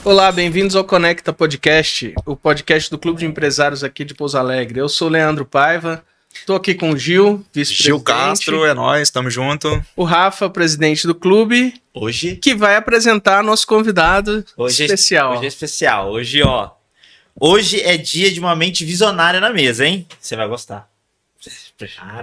Olá, bem-vindos ao Conecta Podcast, o podcast do Clube de Empresários aqui de Pouso Alegre. Eu sou o Leandro Paiva, estou aqui com o Gil, vice-presidente. Gil Castro, é nóis, tamo junto. O Rafa, presidente do clube, Hoje, que vai apresentar nosso convidado especial. Hoje é especial. Hoje é dia de uma mente visionária na mesa, hein? Você vai gostar.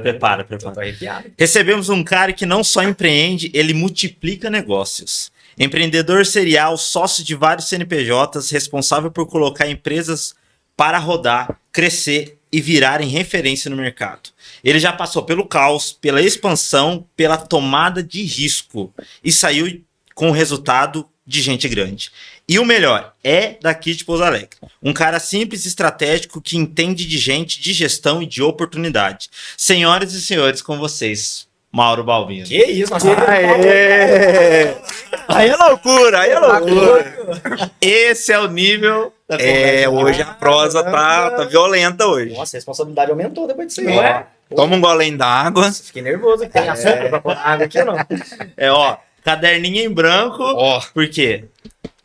Prepara. Tô arrepiado. Recebemos um cara que não só empreende, ele multiplica negócios. Empreendedor serial, sócio de vários CNPJs, responsável por colocar empresas para rodar, crescer e virarem referência no mercado. Ele já passou pelo caos, pela expansão, pela tomada de risco e saiu com o resultado de gente grande. E o melhor, é daqui de Pouso Alegre. Um cara simples e estratégico que entende de gente, de gestão e de oportunidade. Senhoras e senhores, com vocês, Mauro Balbino. Que isso, nossa. Aí é loucura. Esse é o nível da conversa. Hoje a prosa tá violenta hoje. Nossa, a responsabilidade aumentou depois disso aí. Não é? Toma um golinho d'água. Fiquei nervoso aqui. Tem açúcar pra pôr água aqui ou não? Caderninho em branco. Por quê?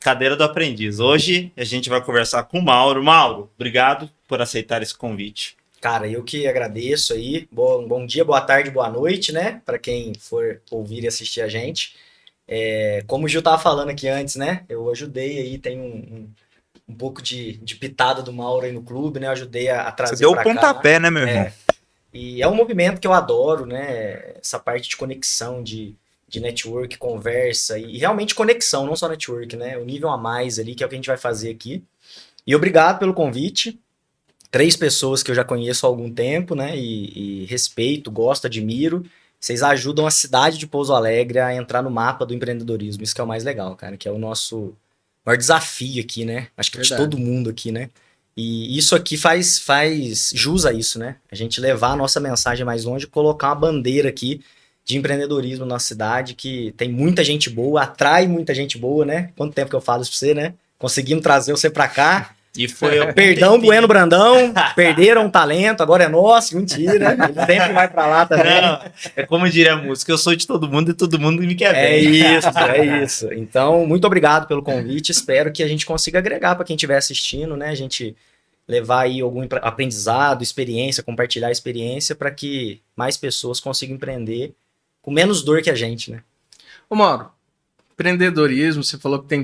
Cadeira do aprendiz. Hoje a gente vai conversar com o Mauro. Mauro, obrigado por aceitar esse convite. Cara, eu que agradeço aí. Bom dia, boa tarde, boa noite, né? Pra quem for ouvir e assistir a gente. Como o Gil tava falando aqui antes, né? Eu ajudei aí, tem um pouco de pitada do Mauro aí no clube, né? Eu ajudei a trazer. Você deu o pra pontapé, cá. né, meu irmão? E é um movimento que eu adoro, né? Essa parte de conexão, de network, conversa e realmente conexão, não só network, né? O nível a mais ali, que é o que a gente vai fazer aqui. E obrigado pelo convite. 3 pessoas que eu já conheço há algum tempo, né? E respeito, gosto, admiro. Vocês ajudam a cidade de Pouso Alegre a entrar no mapa do empreendedorismo. Isso que é o mais legal, cara, que é o nosso maior desafio aqui, né? Acho que de todo mundo aqui, né? E isso aqui faz jus a isso, né? A gente levar a nossa mensagem mais longe, colocar uma bandeira aqui de empreendedorismo na cidade, que tem muita gente boa, atrai muita gente boa, né? Quanto tempo que eu falo isso pra você, né? Conseguimos trazer você pra cá. E foi Perdão, Bueno Brandão, perderam o talento, agora é nosso, mentira. Ele sempre vai pra lá também. Não, é como diria a música, eu sou de todo mundo e todo mundo me quer É bem. isso. Então, muito obrigado pelo convite. Espero que a gente consiga agregar para quem estiver assistindo, né? A gente levar aí algum aprendizado, experiência, compartilhar a experiência para que mais pessoas consigam empreender com menos dor que a gente, né? Ô Mauro, empreendedorismo, você falou que tem...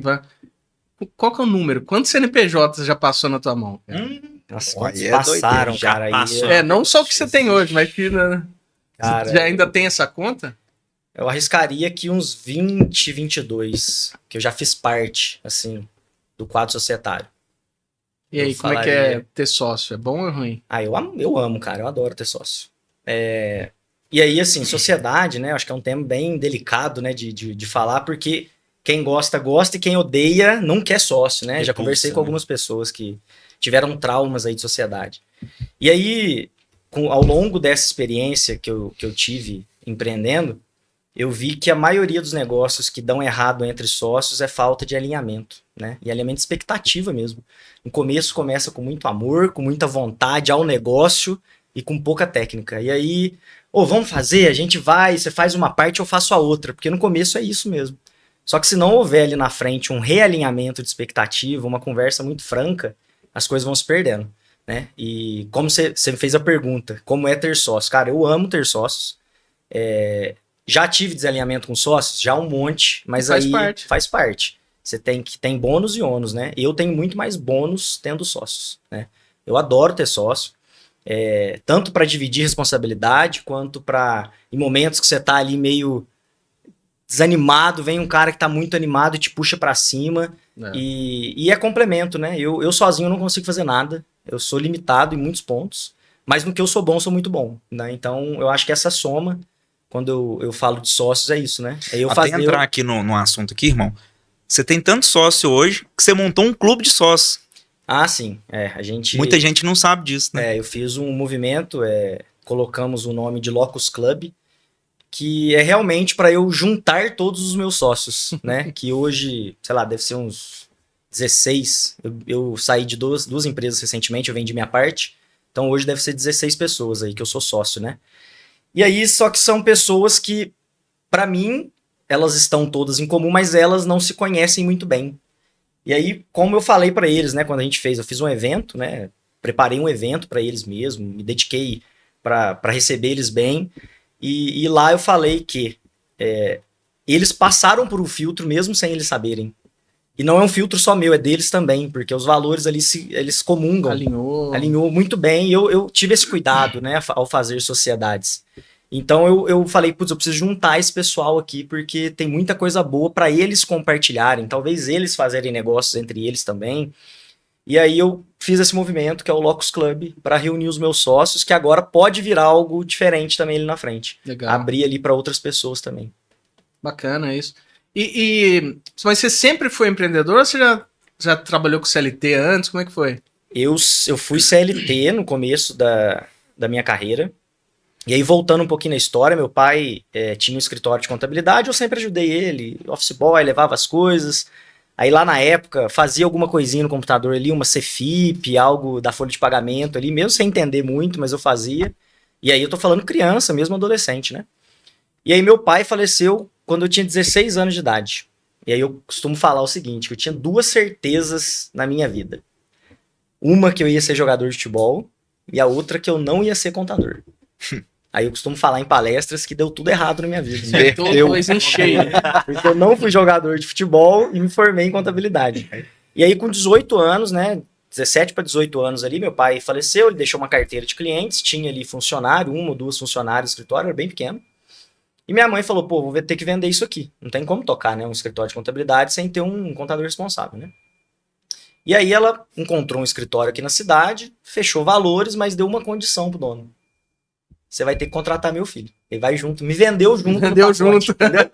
Qual que é o número? Quantos CNPJs já passou na tua mão? Nossa, Olha, quantos é passaram, doideira, cara. já passou. Aí, Não só o que você tem hoje, mas que cara, já ainda tem essa conta? eu arriscaria que uns 20, 22, que eu já fiz parte, assim, do quadro societário. E aí, Eu como é que falaria- é ter sócio? É bom ou é ruim? Eu amo, cara, eu adoro ter sócio. E aí, assim, sociedade, né, acho que é um tema bem delicado, né, de falar, porque quem gosta, gosta, e quem odeia não quer sócio, né? Já Repulsa, conversei com né? algumas pessoas que tiveram traumas aí de sociedade. E aí, ao longo dessa experiência que eu tive empreendendo, eu vi que a maioria dos negócios que dão errado entre sócios é falta de alinhamento, né? E alinhamento de expectativa mesmo. No começo começa com muito amor, com muita vontade ao negócio e com pouca técnica. E aí, vamos fazer, a gente vai, você faz uma parte, eu faço a outra, porque no começo é isso mesmo. Só que se não houver ali na frente um realinhamento de expectativa, uma conversa muito franca, as coisas vão se perdendo, né? E como você me fez a pergunta, como é ter sócio? Cara, eu amo ter sócios. Já tive desalinhamento com sócios? Já um monte, mas Faz aí parte. faz parte. Você tem bônus e ônus, né? Eu tenho muito mais bônus tendo sócios, né? Eu adoro ter sócio, tanto para dividir responsabilidade, quanto para, em momentos que você tá ali meio desanimado, vem um cara que tá muito animado e te puxa pra cima. E é complemento, né? Eu sozinho não consigo fazer nada. Eu sou limitado em muitos pontos, mas no que eu sou bom, sou muito bom, né? Então, eu acho que essa soma, quando eu falo de sócios, é isso, né? Até entrar aqui no assunto aqui, irmão. Você tem tanto sócio hoje que você montou um clube de sócios. Ah, sim. A gente... Muita gente não sabe disso, né? eu fiz um movimento, colocamos o nome de Locus Club, que é realmente para eu juntar todos os meus sócios, né? Que hoje, sei lá, deve ser uns 16. Eu saí de duas empresas recentemente, eu vendi minha parte. Então hoje deve ser 16 pessoas aí que eu sou sócio, né? E aí, só que são pessoas que, para mim, elas estão todas em comum, mas elas não se conhecem muito bem. E aí, como eu falei pra eles, né, quando eu fiz um evento, né, preparei um evento pra eles mesmo, me dediquei pra receber eles bem, e lá eu falei que eles passaram por um filtro mesmo sem eles saberem. E não é um filtro só meu, é deles também, porque os valores ali eles comungam. Alinhou muito bem, e eu tive esse cuidado, né, ao fazer sociedades. Então eu falei, putz, eu preciso juntar esse pessoal aqui, porque tem muita coisa boa para eles compartilharem, talvez eles fazerem negócios entre eles também. E aí eu fiz esse movimento, que é o Locus Club, para reunir os meus sócios, que agora pode virar algo diferente também ali na frente. Legal. Abrir ali para outras pessoas também. Bacana isso. Mas você sempre foi empreendedor ou você já trabalhou com CLT antes? Como é que foi? Eu fui CLT no começo da minha carreira. E aí, voltando um pouquinho na história, meu pai tinha um escritório de contabilidade, eu sempre ajudei ele, office boy, levava as coisas. Aí lá na época, fazia alguma coisinha no computador ali, uma CFIP, algo da folha de pagamento ali, mesmo sem entender muito, mas eu fazia. E aí eu tô falando criança, mesmo adolescente, né? E aí meu pai faleceu quando eu tinha 16 anos de idade. E aí eu costumo falar o seguinte, que eu tinha 2 certezas na minha vida. Uma que eu ia ser jogador de futebol e a outra que eu não ia ser contador. Aí eu costumo falar em palestras que deu tudo errado na minha vida. Acertou dois em cheio. Porque eu não fui jogador de futebol e me formei em contabilidade. E aí com 18 anos, né, 17 para 18 anos ali, meu pai faleceu, ele deixou uma carteira de clientes, tinha ali funcionário, 1 ou 2 funcionários no escritório, era bem pequeno. E minha mãe falou, pô, vou ter que vender isso aqui. Não tem como tocar, né, um escritório de contabilidade sem ter um contador responsável, né? E aí ela encontrou um escritório aqui na cidade, fechou valores, mas deu uma condição pro dono. Você vai ter que contratar meu filho. Ele vai junto, me vendeu junto. Vendeu junto. Entendeu?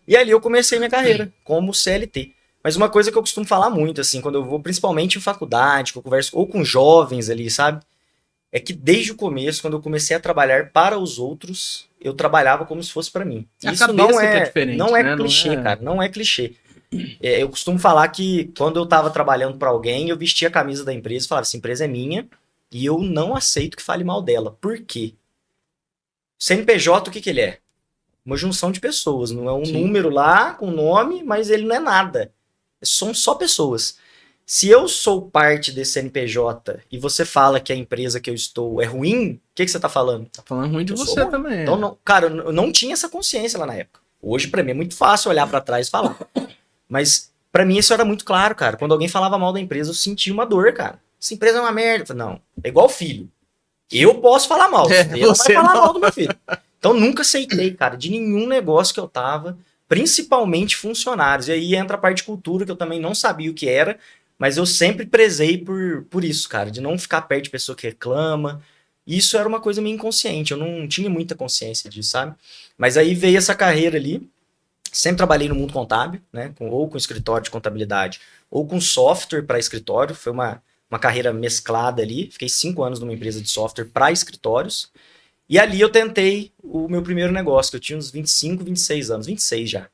E ali eu comecei minha carreira como CLT. Mas uma coisa que eu costumo falar muito, assim, quando eu vou, principalmente em faculdade, que eu converso ou com jovens ali, sabe? É que desde o começo, quando eu comecei a trabalhar para os outros, eu trabalhava como se fosse para mim. A Isso cabeça não que é, é diferente, não é né? clichê, Não é... cara. Não é clichê. Eu costumo falar que quando eu estava trabalhando para alguém, eu vestia a camisa da empresa e falava, essa empresa é minha e eu não aceito que fale mal dela. Por quê? CNPJ, o que ele é? Uma junção de pessoas. Não é um número lá com nome, mas ele não é nada. São só pessoas. Se eu sou parte desse CNPJ e você fala que a empresa que eu estou é ruim, o que você está falando? Tá falando ruim de Eu você sou ruim. também. Então, não, cara, eu não tinha essa consciência lá na época. Hoje, pra mim, é muito fácil olhar pra trás e falar. Mas, pra mim, isso era muito claro, cara. Quando alguém falava mal da empresa, eu sentia uma dor, cara. Essa empresa é uma merda. Eu falei, não, é igual filho. Eu posso falar mal, você não vai falar mal do meu filho. Então, nunca aceitei, cara, de nenhum negócio que eu tava, principalmente funcionários. E aí entra a parte de cultura, que eu também não sabia o que era, mas eu sempre prezei por isso, cara, de não ficar perto de pessoa que reclama. Isso era uma coisa meio inconsciente, eu não tinha muita consciência disso, sabe? Mas aí veio essa carreira ali, sempre trabalhei no mundo contábil, né? Ou com escritório de contabilidade, ou com software para escritório. Foi uma carreira mesclada ali. Fiquei 5 anos numa empresa de software para escritórios. E ali eu tentei o meu primeiro negócio, que eu tinha uns 25, 26 anos, 26 já.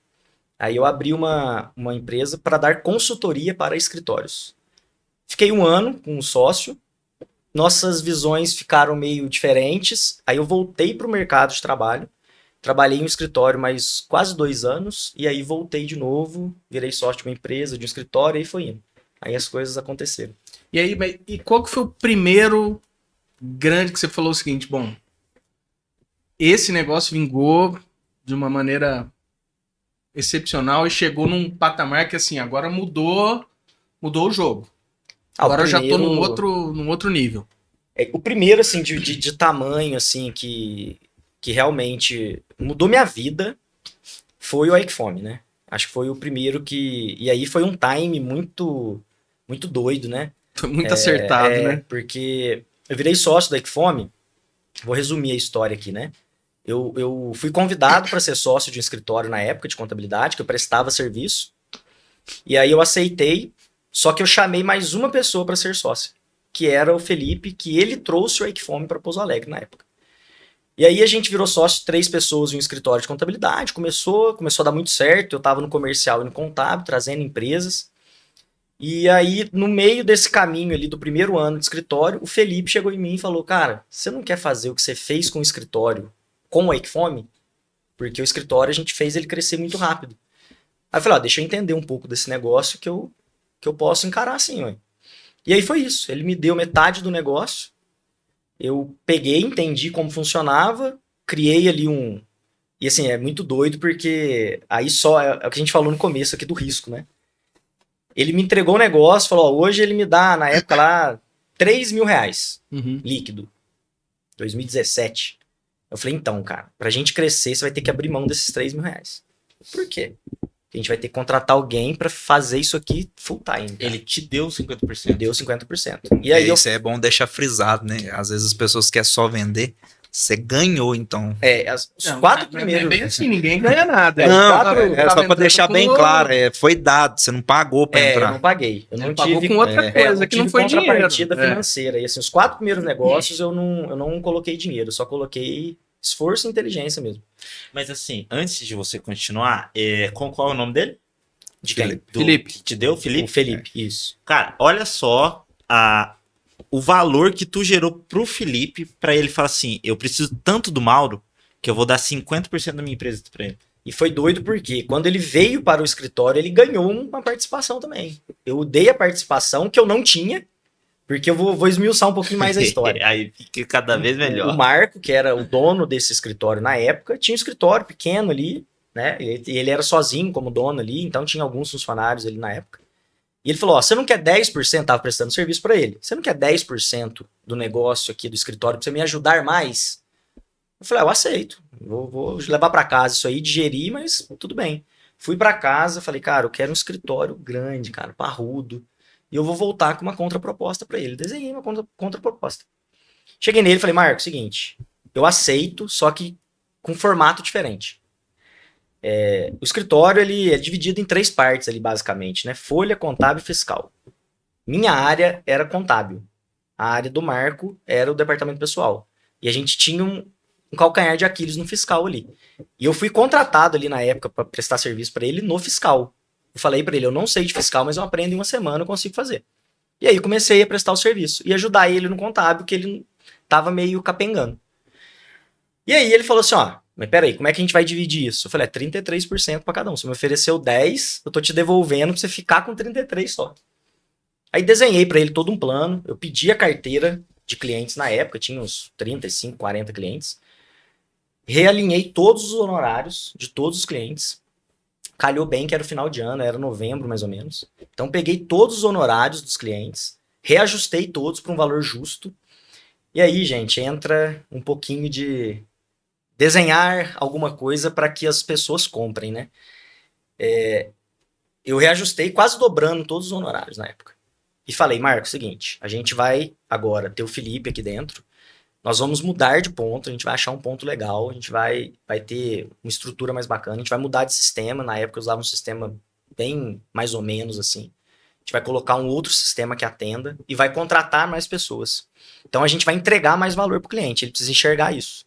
Aí eu abri uma empresa para dar consultoria para escritórios. Fiquei 1 ano com um sócio. Nossas visões ficaram meio diferentes. Aí eu voltei para o mercado de trabalho. Trabalhei em um escritório mais quase 2 anos. E aí voltei de novo. Virei sócio de uma empresa, de um escritório. E aí foi indo. Aí as coisas aconteceram. E aí, qual que foi o primeiro grande que você falou o seguinte, bom, esse negócio vingou de uma maneira excepcional e chegou num patamar que, assim, agora mudou o jogo. Agora eu já tô num outro nível. O primeiro, assim, de tamanho, assim, que realmente mudou minha vida foi o Aikfome, né? Acho que foi o primeiro que... E aí foi um time muito, muito doido, né? Foi muito acertado, né? Porque eu virei sócio da Aikfome. Vou resumir a história aqui, né? Eu fui convidado para ser sócio de um escritório na época de contabilidade, que eu prestava serviço. E aí eu aceitei, só que eu chamei mais uma pessoa para ser sócia, que era o Felipe, que ele trouxe o Aikfome para Pouso Alegre na época. E aí a gente virou sócio, 3 pessoas em um escritório de contabilidade, começou a dar muito certo, eu estava no comercial e no contábil, trazendo empresas. E aí, no meio desse caminho ali do primeiro ano de escritório, o Felipe chegou em mim e falou, cara, você não quer fazer o que você fez com o escritório com o Aikfome? Porque o escritório a gente fez ele crescer muito rápido. Aí eu falei, deixa eu entender um pouco desse negócio que eu que eu posso encarar assim, ué. E aí foi isso. Ele me deu metade do negócio. Eu peguei, entendi como funcionava, criei ali um... E assim, é muito doido porque aí só é o que a gente falou no começo aqui do risco, né? Ele me entregou o negócio, falou, ó, hoje ele me dá, na época lá, R$3.000 Uhum. líquido. 2017. Eu falei, então, cara, pra gente crescer, você vai ter que abrir mão desses R$3.000. Por quê? Porque a gente vai ter que contratar alguém pra fazer isso aqui full time. Cara. Ele te deu 50%. Deu 50%. E aí Isso é bom deixar frisado, né? Às vezes as pessoas querem só vender. Você ganhou, então. os Não, 4 não é primeiros... bem assim, ninguém ganha nada. Não, Tá- é tava só pra entrando deixar com bem o- claro. Foi dado, você não pagou pra eu entrar. não paguei. Eu não Ele pagou tive... com outra coisa, eu que não tive foi dinheiro. contrapartida É. financeira. E assim, os 4 primeiros negócios eu não coloquei dinheiro, só coloquei esforço e inteligência mesmo. Mas assim, antes de você continuar, qual é o nome dele? De quem? Felipe. Que te deu, O Felipe? Felipe, isso. Cara, olha só o valor que tu gerou pro Felipe pra ele falar assim, eu preciso tanto do Mauro que eu vou dar 50% da minha empresa pra ele. E foi doido porque quando ele veio para o escritório, ele ganhou uma participação também. Eu dei a participação que eu não tinha, porque eu vou esmiuçar um pouquinho mais a história. Aí fica cada vez O melhor. Marco, que era o dono desse escritório na época, tinha um escritório pequeno ali, né? E ele era sozinho como dono ali, então tinha alguns funcionários ali na época. E ele falou, ó, você não quer 10%, tava prestando serviço para ele, você não quer 10% do negócio aqui do escritório pra você me ajudar mais? Eu falei, eu aceito, vou levar para casa isso aí, digerir, mas tudo bem. Fui para casa, falei, cara, eu quero um escritório grande, cara, parrudo, e eu vou voltar com uma contraproposta para ele. Desenhei uma contraproposta. Cheguei nele e falei, Marco, seguinte, eu aceito, só que com formato diferente. O escritório ele é dividido em 3 partes ali, basicamente, né? Folha, contábil e fiscal. Minha área era contábil. A área do Marco era o departamento pessoal. E a gente tinha um calcanhar de Aquiles no fiscal ali. E eu fui contratado ali na época para prestar serviço para ele no fiscal. Eu falei para ele, eu não sei de fiscal, mas eu aprendo em uma semana, eu consigo fazer. E aí comecei a prestar o serviço e ajudar ele no contábil, que ele tava meio capengando. E aí ele falou assim, ó, mas peraí, como é que a gente vai dividir isso? Eu falei, 33% para cada um. Você me ofereceu 10, eu tô te devolvendo pra você ficar com 33 só. Aí desenhei para ele todo um plano, eu pedi a carteira de clientes na época, tinha uns 35, 40 clientes. Realinhei todos os honorários de todos os clientes. Calhou bem que era o final de ano, era novembro mais ou menos. Então peguei todos os honorários dos clientes, reajustei todos para um valor justo. E aí, gente, entra um pouquinho de desenhar alguma coisa para que as pessoas comprem, né? Eu reajustei quase dobrando todos os honorários na época. E falei, Marco, seguinte, a gente vai agora ter o Felipe aqui dentro, nós vamos mudar de ponto, a gente vai achar um ponto legal, a gente vai ter uma estrutura mais bacana, a gente vai mudar de sistema, na época eu usava um sistema bem mais ou menos assim. A gente vai colocar um outro sistema que atenda e vai contratar mais pessoas. Então a gente vai entregar mais valor para o cliente, ele precisa enxergar isso.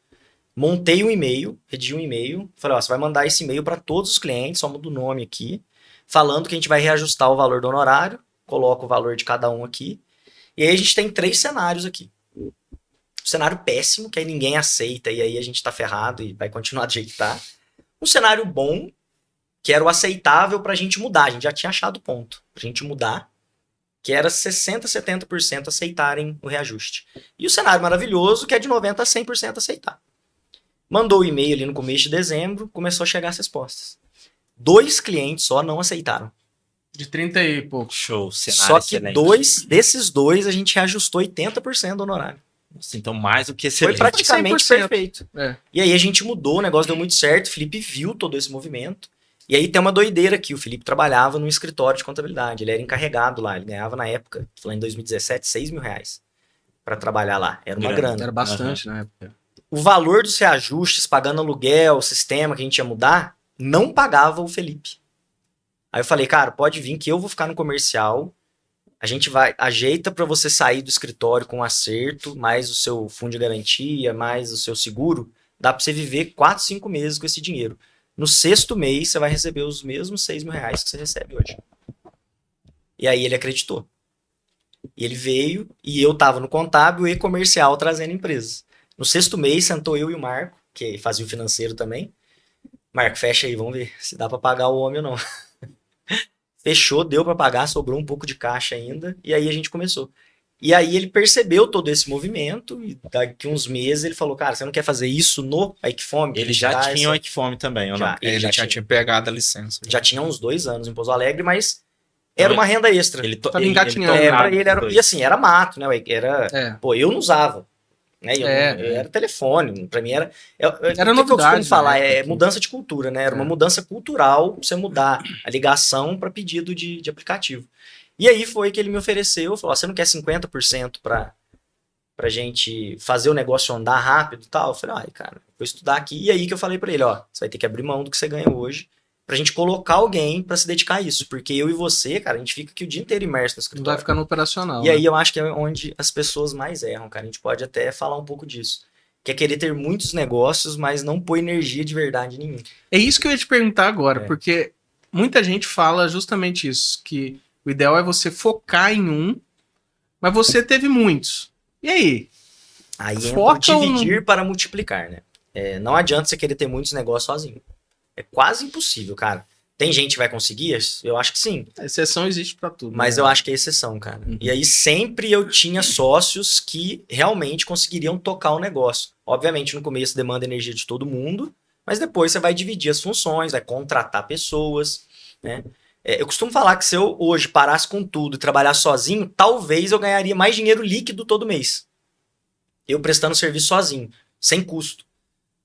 Montei um e-mail, redigi um e-mail, falei, ó, você vai mandar esse e-mail para todos os clientes, só muda o nome aqui, falando que a gente vai reajustar o valor do honorário, coloca o valor de cada um aqui, e aí a gente tem 3 cenários aqui. Um cenário péssimo, que aí ninguém aceita, e aí a gente tá ferrado e vai continuar do jeito que tá. Um cenário bom, que era o aceitável pra gente mudar, a gente já tinha achado o ponto pra gente mudar, que era 60%, 70% aceitarem o reajuste. E o cenário maravilhoso, que é de 90% a 100% aceitar. Mandou o e-mail ali no começo de dezembro, começou a chegar as respostas. 2 clientes só não aceitaram. De 30 e pouco. Show, cenário Só que excelente. desses 2, a gente reajustou 80% do honorário. Nossa, então mais do que Foi excelente. praticamente 100%. perfeito. É. E aí a gente mudou, o negócio deu muito certo, o Felipe viu todo esse movimento. E aí tem uma doideira aqui, o Felipe trabalhava num escritório de contabilidade, ele era encarregado lá, ele ganhava na época, falando em 2017, R$6.000 para trabalhar lá, era uma grana. Era bastante na época. O valor dos reajustes, pagando aluguel, o sistema que a gente ia mudar, não pagava o Felipe. Aí eu falei, cara, pode vir que eu vou ficar no comercial, a gente vai, ajeita para você sair do escritório com um acerto, mais o seu fundo de garantia, mais o seu seguro, dá para você viver 4, 5 meses com esse dinheiro. No 6º mês, você vai receber os mesmos R$6.000 que você recebe hoje. E aí ele acreditou. E ele veio, e eu tava no contábil e comercial trazendo empresas. No 6º mês, sentou eu e o Marco, que fazia o financeiro também. Marco, fecha aí, vamos ver se dá para pagar o homem ou não. fechou, deu para pagar, sobrou um pouco de caixa ainda, e aí a gente começou. E aí ele percebeu todo esse movimento, e daqui uns meses ele falou, cara, você não quer fazer isso no Equifome? Ele já tinha o Equifome também, ou não? Já, Ele já tinha pegado a licença. já tinha uns 2 anos em Pouso Alegre, mas era uma renda extra. Tava engatinhando. Pra ele era, e assim, era mato, né? É. Pô, eu não usava. Né? Eu É. era telefone, pra mim era. Era o que eu novidade, costumo falar né? é mudança de cultura, né? Era uma mudança cultural pra você mudar a ligação para pedido de aplicativo. E aí foi que ele me ofereceu, falou: você não quer 50% pra gente fazer o negócio andar rápido e tal? Eu falei, ai, cara, vou estudar aqui. E aí que eu falei pra ele, ó, você vai ter que abrir mão do que você ganha hoje pra gente colocar alguém pra se dedicar a isso. Porque eu e você, cara, a gente fica aqui o dia inteiro imerso no Não escritório. vai ficar no operacional. E aí eu acho que é onde as pessoas mais erram, cara. A gente pode até falar um pouco disso. Que é querer ter muitos negócios, mas não pôr energia de verdade em nenhum. É isso que eu ia te perguntar agora, É. porque muita gente fala justamente isso, que o ideal é você focar em um, mas você teve muitos. E aí? Aí entra o Foca ou dividir para multiplicar, né? Não adianta você querer ter muitos negócios sozinho. É quase impossível, cara. Tem gente que vai conseguir? Eu acho que sim. A exceção existe pra tudo. Mas né? eu acho que é exceção, cara. E aí sempre eu tinha sócios que realmente conseguiriam tocar o negócio. Obviamente no começo demanda energia de todo mundo, mas depois você vai dividir as funções, vai contratar pessoas, né? Eu costumo falar que se eu hoje parasse com tudo e trabalhar sozinho, talvez eu ganharia mais dinheiro líquido todo mês. Eu prestando serviço sozinho, sem custo.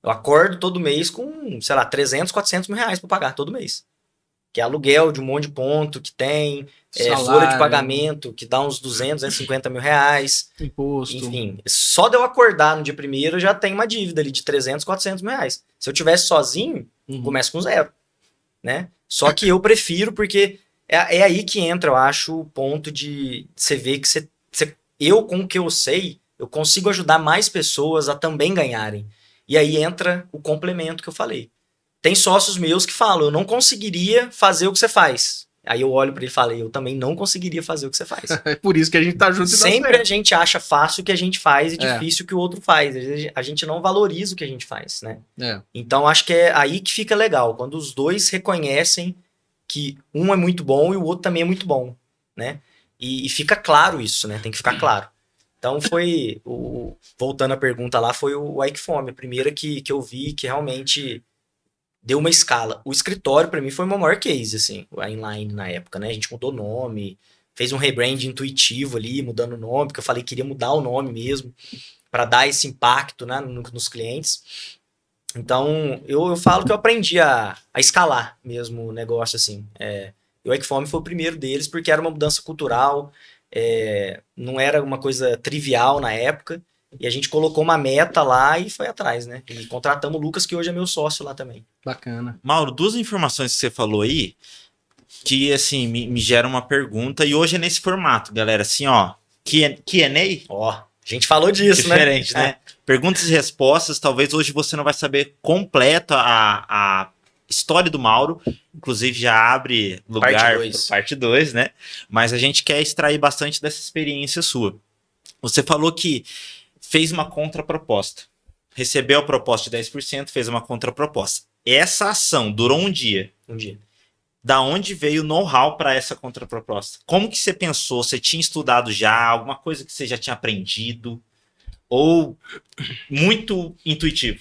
Eu acordo todo mês com, sei lá, 300, 400 mil reais pra pagar todo mês. Que é aluguel de um monte de ponto que tem, Salário, folha de pagamento que dá uns 200, 250 mil reais. imposto. Enfim, só de eu acordar no dia primeiro eu já tenho uma dívida ali de 300, 400 mil reais. Se eu tivesse sozinho, começa com zero, né? Só que eu prefiro porque é aí que entra, eu acho, o ponto de você ver que eu, com o que eu sei, eu consigo ajudar mais pessoas a também ganharem. E aí entra o complemento que eu falei. Tem sócios meus que falam, eu não conseguiria fazer o que você faz. Aí eu olho pra ele e falo, eu também não conseguiria fazer o que você faz. É por isso que a gente tá junto e dá Sempre certo. a gente acha fácil o que a gente faz e É. difícil o que o outro faz. Às vezes a gente não valoriza o que a gente faz, né? É. Então acho que é aí que fica legal, quando os dois reconhecem que um é muito bom e o outro também é muito bom, né? E fica claro isso, né? Tem que ficar claro. Então foi, voltando à pergunta lá, foi o Equifome, a primeira que eu vi que realmente deu uma escala. O escritório, pra mim, foi o meu maior case, assim, a Inline na época, né? A gente mudou o nome, fez um rebrand intuitivo ali, mudando o nome, porque eu falei que queria mudar o nome mesmo, pra dar esse impacto, né, nos clientes. Então, eu falo que eu aprendi a escalar mesmo o negócio, assim. E o Equifome foi o primeiro deles, porque era uma mudança cultural, não era uma coisa trivial na época, e a gente colocou uma meta lá e foi atrás, né? E contratamos o Lucas, que hoje é meu sócio lá também. Bacana. Mauro, duas informações que você falou aí que, assim, me geram uma pergunta. E hoje é nesse formato, galera. Assim, ó, Q&A, Ó, a gente falou disso, diferente, né? Perguntas e respostas. Talvez hoje você não vai saber completo a história do Mauro. Inclusive, já abre lugar Parte para dois. parte 2, né? Mas a gente quer extrair bastante dessa experiência sua. Você falou que fez uma contraproposta. Recebeu a proposta de 10%, fez uma contraproposta. Essa ação durou um dia. Um dia. Da onde veio o know-how para essa contraproposta? Como que você pensou? Você tinha estudado já? Alguma coisa que você já tinha aprendido? Ou muito intuitivo?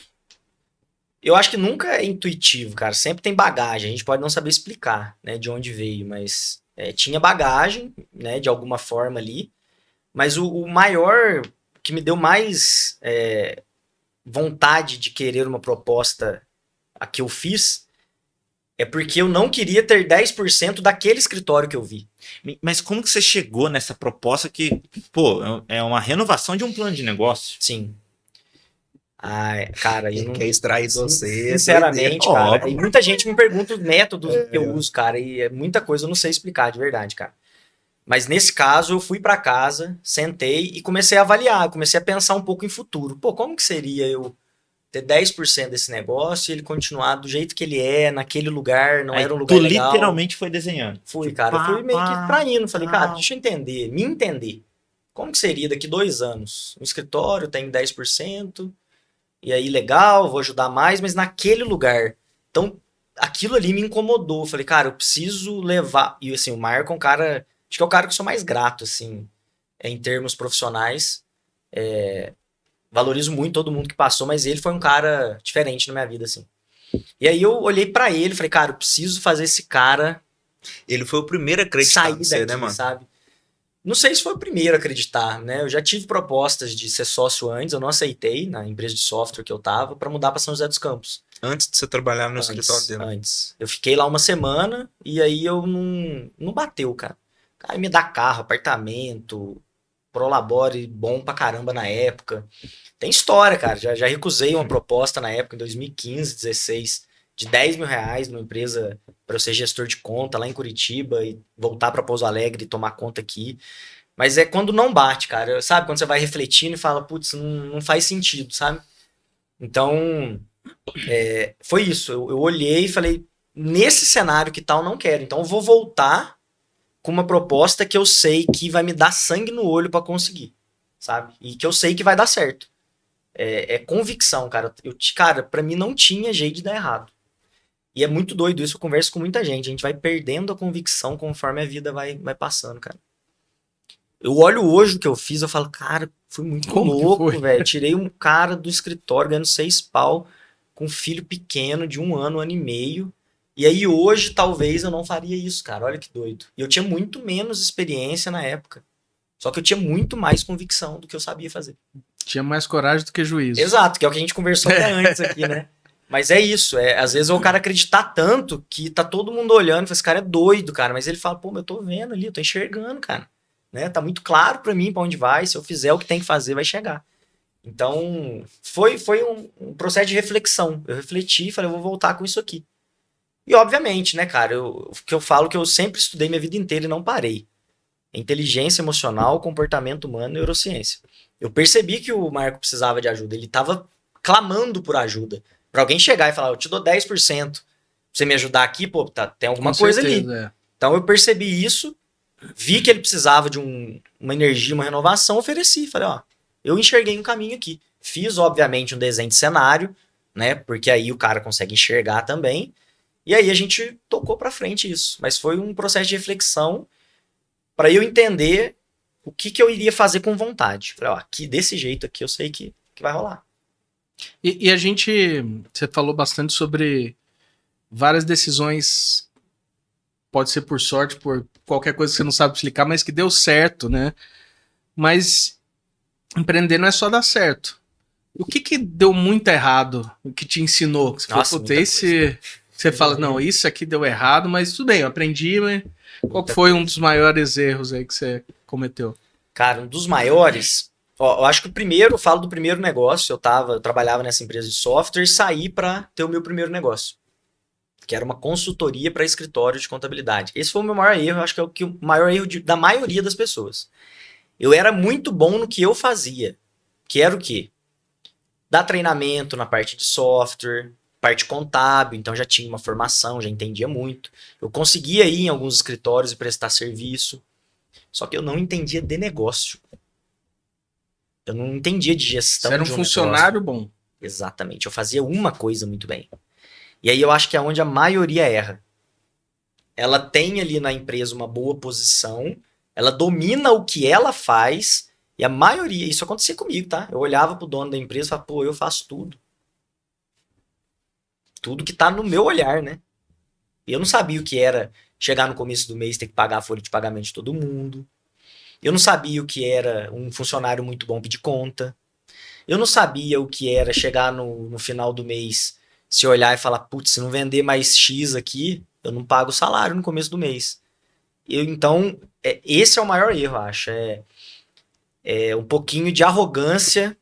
Eu acho que nunca é intuitivo, cara. Sempre tem bagagem. A gente pode não saber explicar, né, de onde veio, mas tinha bagagem, né, de alguma forma ali. Mas o maior, que me deu mais vontade de querer uma proposta a que eu fiz, é porque eu não queria ter 10% daquele escritório que eu vi. Mas como que você chegou nessa proposta que, pô, é uma renovação de um plano de negócio? Sim. Ai, cara, eu não... Quer extrair de você. Sinceramente, doideira. cara. Óbvio. E muita gente me pergunta os métodos que eu uso, cara. E é muita coisa eu não sei explicar de verdade, cara. Mas nesse caso, eu fui pra casa, sentei e comecei a avaliar. Comecei a pensar um pouco em futuro. Pô, como que seria eu ter 10% desse negócio e ele continuar do jeito que ele é, naquele lugar, não Aí era um lugar tu legal. literalmente foi desenhando. Fui, cara. Eu fui meio que traindo. Falei, cara, deixa eu entender, me entender. Como que seria daqui 2 anos? Um escritório tem 10%, e aí legal, vou ajudar mais, mas naquele lugar. Então, aquilo ali me incomodou. Eu falei, cara, eu preciso levar. E assim, o Marco é um cara. Acho que é o cara que eu sou mais grato, assim, em termos profissionais. Valorizo muito todo mundo que passou, mas ele foi um cara diferente na minha vida, assim. E aí eu olhei pra ele e falei, cara, eu preciso fazer esse cara Ele foi o primeiro a acreditar sair em você, daqui, né, mano? sabe? Não sei se foi o primeiro a acreditar, né? Eu já tive propostas de ser sócio antes, eu não aceitei na empresa de software que eu tava pra mudar pra São José dos Campos. Antes de você trabalhar no escritório dele. Antes. Eu fiquei lá uma semana e aí eu não bateu, cara. Aí me dá carro, apartamento, Prolabore bom pra caramba na época. Tem história, cara. Já recusei uma proposta na época, em 2015, 16, de R$ 10.000 numa empresa para eu ser gestor de conta lá em Curitiba e voltar para Pouso Alegre e tomar conta aqui. Mas é quando não bate, cara. Sabe? Quando você vai refletindo e fala, putz, não faz sentido, sabe? Então, foi isso. Eu olhei e falei, nesse cenário que tal, não quero. Então eu vou voltar com uma proposta que eu sei que vai me dar sangue no olho para conseguir, sabe? E que eu sei que vai dar certo. É convicção, cara. Cara, pra mim não tinha jeito de dar errado. E é muito doido isso, eu converso com muita gente. A gente vai perdendo a convicção conforme a vida vai passando, cara. Eu olho hoje o que eu fiz, eu falo, cara, fui muito Como que louco, foi? velho. Tirei um cara do escritório ganhando 6 pau, com um filho pequeno de 1 ano e meio. E aí hoje, talvez, eu não faria isso, cara. Olha que doido. E eu tinha muito menos experiência na época. Só que eu tinha muito mais convicção do que eu sabia fazer. Tinha mais coragem do que juízo. Exato, que é o que a gente conversou até antes aqui, né? Mas é isso, às vezes é o cara acreditar tanto que tá todo mundo olhando, esse cara é doido, cara, mas ele fala, pô, eu tô vendo ali, eu tô enxergando, cara, né? Tá muito claro pra mim pra onde vai, se eu fizer o que tem que fazer, vai chegar. Então, foi um processo de reflexão. Eu refleti e falei, eu vou voltar com isso aqui. E obviamente, né, cara, o que eu falo que eu sempre estudei minha vida inteira e não parei. Inteligência emocional, comportamento humano e neurociência. Eu percebi que o Marco precisava de ajuda. Ele tava clamando por ajuda. Pra alguém chegar e falar, eu te dou 10%. Pra você me ajudar aqui, pô, tem alguma coisa ali. Então eu percebi isso, vi que ele precisava de uma energia, uma renovação, ofereci. Falei, ó, eu enxerguei um caminho aqui. Fiz, obviamente, um desenho de cenário, né? Porque aí o cara consegue enxergar também. E aí a gente tocou pra frente isso. Mas foi um processo de reflexão para eu entender o que eu iria fazer com vontade. Falei, ó, aqui, desse jeito aqui eu sei que vai rolar. E a gente, você falou bastante sobre várias decisões, pode ser por sorte, por qualquer coisa que você não sabe explicar, mas que deu certo, né? Mas empreender não é só dar certo. O que deu muito errado? O que te ensinou? Você Nossa, falou, você fala, não, isso aqui deu errado, mas tudo bem, eu aprendi, mas qual foi um dos maiores erros aí que você cometeu? Cara, um dos maiores, ó, eu acho que o primeiro, eu falo do primeiro negócio, eu trabalhava nessa empresa de software e saí para ter o meu primeiro negócio, que era uma consultoria para escritório de contabilidade. Esse foi o meu maior erro, eu acho que é o maior erro da maioria das pessoas. Eu era muito bom no que eu fazia, que era o quê? Dar treinamento na parte de software, parte contábil, então já tinha uma formação, já entendia muito. Eu conseguia ir em alguns escritórios e prestar serviço, só que eu não entendia de negócio. Eu não entendia de gestão. Você era um funcionário bom. Exatamente, eu fazia uma coisa muito bem. E aí eu acho que é onde a maioria erra. Ela tem ali na empresa uma boa posição, ela domina o que ela faz, e a maioria, isso acontecia comigo, tá? Eu olhava pro dono da empresa e falava, pô, eu faço tudo. Tudo que tá no meu olhar, né? Eu não sabia o que era chegar no começo do mês e ter que pagar a folha de pagamento de todo mundo. Eu não sabia o que era um funcionário muito bom pedir conta. Eu não sabia o que era chegar no final do mês, se olhar e falar, putz, se não vender mais X aqui, eu não pago o salário no começo do mês. Então, esse é o maior erro, eu acho. É um pouquinho de arrogância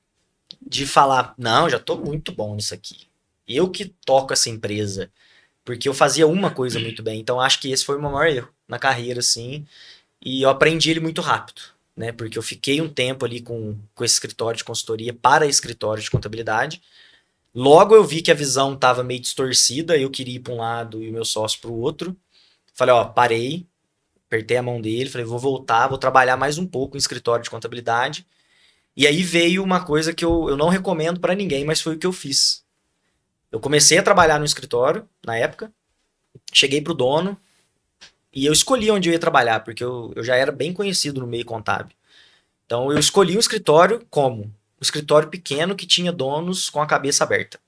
de falar, não, já tô muito bom nisso aqui. Eu que toco essa empresa. Porque eu fazia uma coisa muito bem. Então, acho que esse foi o meu maior erro na carreira, assim. E eu aprendi ele muito rápido, né? Porque eu fiquei um tempo ali com esse escritório de consultoria para escritório de contabilidade. Logo eu vi que a visão estava meio distorcida, eu queria ir para um lado e o meu sócio para o outro. Falei, ó, parei, apertei a mão dele, falei, vou voltar, vou trabalhar mais um pouco em escritório de contabilidade. E aí veio uma coisa que eu não recomendo para ninguém, mas foi o que eu fiz. Eu comecei a trabalhar no escritório, na época, Cheguei pro dono e eu escolhi onde eu ia trabalhar, porque eu já era bem conhecido no meio contábil. Então eu escolhi um escritório como? Um escritório pequeno que tinha donos com a cabeça aberta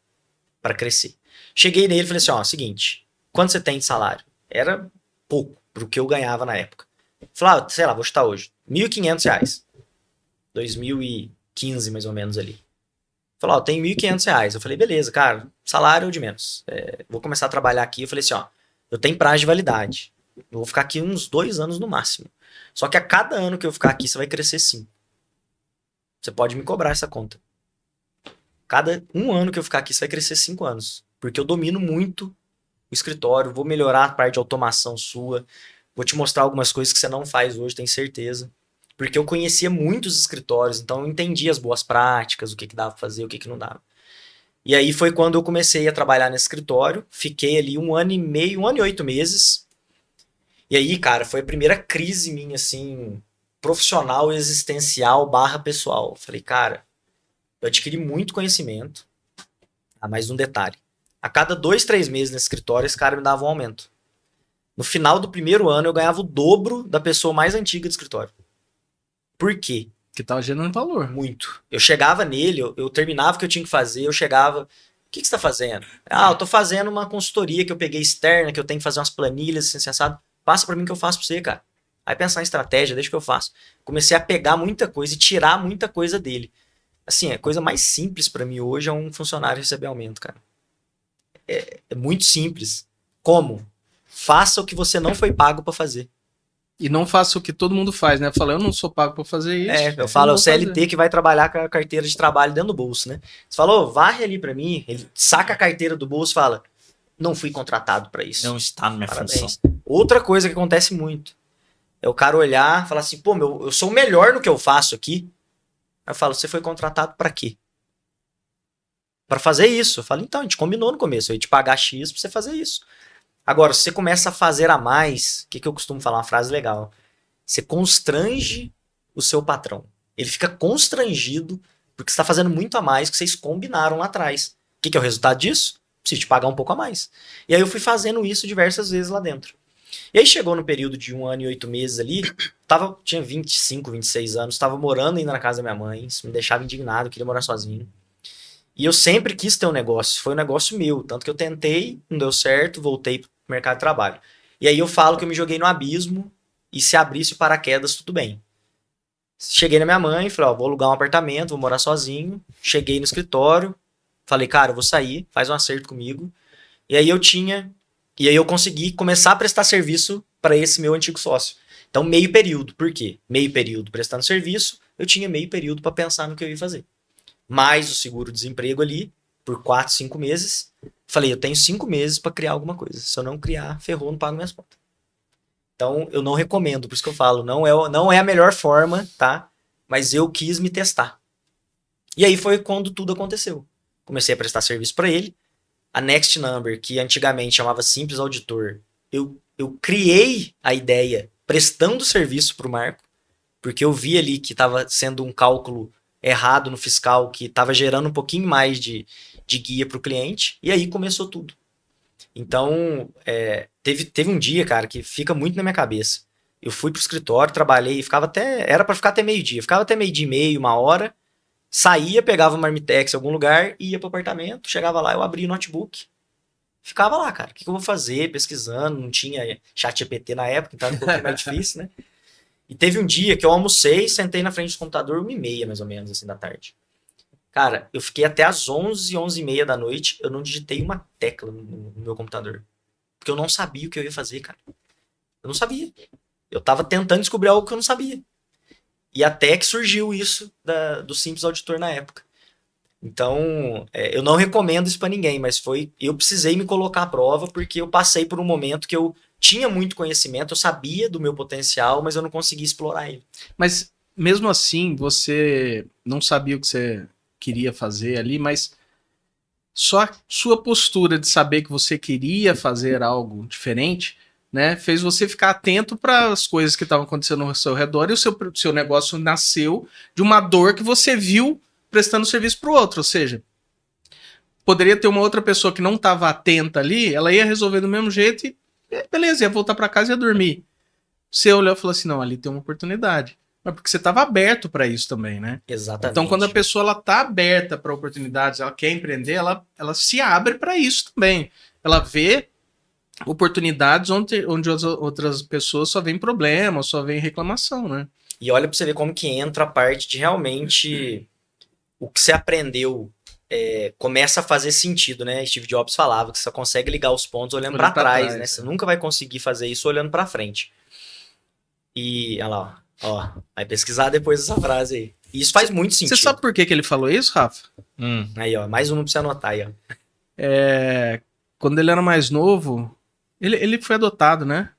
para crescer. Cheguei nele e falei assim, ó, seguinte, quanto você tem de salário? Era pouco pro que eu ganhava na época. Falei, sei lá, vou chutar hoje, R$ 1.500. 2015, mais ou menos ali. Falou, ó, tem R$ 1.500. Eu falei, beleza, cara, salário é de menos. Vou começar a trabalhar aqui. Eu falei assim, ó, eu tenho prazo de validade. Eu vou ficar aqui uns 2 anos no máximo. Só que a cada ano que eu ficar aqui, você vai crescer 5. Você pode me cobrar essa conta. Cada 1 ano que eu ficar aqui, você vai crescer 5 anos. Porque eu domino muito o escritório, vou melhorar a parte de automação sua, vou te mostrar algumas coisas que você não faz hoje, tenho certeza. Porque eu conhecia muitos escritórios, então eu entendi as boas práticas, o que dava pra fazer, o que não dava. E aí foi quando eu comecei a trabalhar nesse escritório, fiquei ali 1 ano e meio, 1 ano e 8 meses. E aí, cara, foi a primeira crise minha, assim, profissional, existencial, pessoal. Falei, cara, eu adquiri muito conhecimento. Ah, mais um detalhe. A cada 2, 3 meses nesse escritório, esse cara me dava um aumento. No final do primeiro ano, eu ganhava o dobro da pessoa mais antiga do escritório. Por quê? Que tava gerando valor. Muito. Eu chegava nele, eu terminava o que eu tinha que fazer, eu chegava... O que você tá fazendo? Ah, eu tô fazendo uma consultoria que eu peguei externa, que eu tenho que fazer umas planilhas, assim, sensado. Passa pra mim que eu faço pra você, cara. Aí pensar em estratégia, deixa que eu faço. Comecei a pegar muita coisa e tirar muita coisa dele. Assim, a coisa mais simples pra mim hoje é um funcionário receber aumento, cara. É muito simples. Como? Faça o que você não foi pago pra fazer. E não faça o que todo mundo faz, né? Fala, eu não sou pago pra fazer isso. Eu falo, é o vou CLT fazer. que vai trabalhar com a carteira de trabalho dentro do bolso, né? Você falou, varre ali pra mim, ele saca a carteira do bolso e fala, não fui contratado pra isso. Não está na minha função. Parabéns. Outra coisa que acontece muito é o cara olhar e falar assim, pô, eu sou o melhor no que eu faço aqui. Aí eu falo, você foi contratado pra quê? Pra fazer isso. Eu falo, então, a gente combinou no começo, eu ia te pagar X pra você fazer isso. Agora, se você começa a fazer a mais, o que eu costumo falar? Uma frase legal. Você constrange o seu patrão. Ele fica constrangido porque você está fazendo muito a mais que vocês combinaram lá atrás. O que é o resultado disso? Preciso te pagar um pouco a mais. E aí eu fui fazendo isso diversas vezes lá dentro. E aí chegou no período de 1 ano e 8 meses ali, tinha 25, 26 anos, estava morando ainda na casa da minha mãe, isso me deixava indignado, eu queria morar sozinho. E eu sempre quis ter um negócio, foi um negócio meu, tanto que eu tentei, não deu certo, voltei pro mercado de trabalho. E aí eu falo que eu me joguei no abismo, e se abrisse o paraquedas, tudo bem. Cheguei na minha mãe, falei, ó, vou alugar um apartamento, vou morar sozinho. Cheguei no escritório, falei, cara, eu vou sair, faz um acerto comigo. E aí eu consegui começar a prestar serviço para esse meu antigo sócio. Então, meio período. Por quê? Meio período prestando serviço, eu tinha meio período para pensar no que eu ia fazer. Mais o seguro-desemprego ali, por 4, 5 meses. Falei, eu tenho 5 meses para criar alguma coisa. Se eu não criar, ferrou, não pago minhas contas. Então, eu não recomendo, por isso que eu falo, não é a melhor forma, tá? Mas eu quis me testar. E aí foi quando tudo aconteceu. Comecei a prestar serviço para ele. A Next Number, que antigamente chamava Simples Auditor, eu criei a ideia prestando serviço para o Marco, porque eu vi ali que estava sendo um cálculo errado no fiscal, que estava gerando um pouquinho mais de guia para o cliente, e aí começou tudo. Então, teve um dia, cara, que fica muito na minha cabeça. Eu fui pro escritório, trabalhei, era pra ficar até meio-dia. Ficava até meio-dia e meio, 1 hora. Saía, pegava uma Marmitex em algum lugar, ia pro apartamento, chegava lá, eu abria o notebook. Ficava lá, cara. O que eu vou fazer? Pesquisando, não tinha chat GPT na época, então era um pouquinho mais difícil, né? E teve um dia que eu almocei, sentei na frente do computador, 1h30, mais ou menos, assim, da tarde. Cara, eu fiquei até às 11, 11h30 da noite, eu não digitei uma tecla no meu computador. Porque eu não sabia o que eu ia fazer, cara. Eu não sabia. Eu tava tentando descobrir algo que eu não sabia. E até que surgiu isso do Simples Auditor na época. Então, eu não recomendo isso pra ninguém, mas eu precisei me colocar à prova porque eu passei por um momento que eu tinha muito conhecimento, eu sabia do meu potencial, mas eu não conseguia explorar ele. Mas mesmo assim, você não sabia o que você queria fazer ali, mas só a sua postura de saber que você queria fazer algo diferente, né, fez você ficar atento para as coisas que estavam acontecendo ao seu redor, e o seu negócio nasceu de uma dor que você viu prestando serviço para o outro. Ou seja, poderia ter uma outra pessoa que não estava atenta ali, ela ia resolver do mesmo jeito e beleza, ia voltar para casa e ia dormir. Você olhou e falou assim, não, ali tem uma oportunidade. Mas porque você estava aberto para isso também, né? Exatamente. Então, quando a pessoa ela tá aberta para oportunidades, ela quer empreender, ela se abre para isso também. Ela vê oportunidades onde as outras pessoas só veem problema, só veem reclamação, né? E olha pra você ver como que entra a parte de realmente o que você aprendeu começa a fazer sentido, né? Steve Jobs falava que você só consegue ligar os pontos olhando pra trás, né? Você nunca vai conseguir fazer isso olhando pra frente. E, olha lá, ó, vai pesquisar depois essa frase aí. E isso faz muito sentido. Você sabe por que ele falou isso, Rafa? Aí, ó, mais um pra você anotar aí, ó. Quando ele era mais novo, ele foi adotado, né?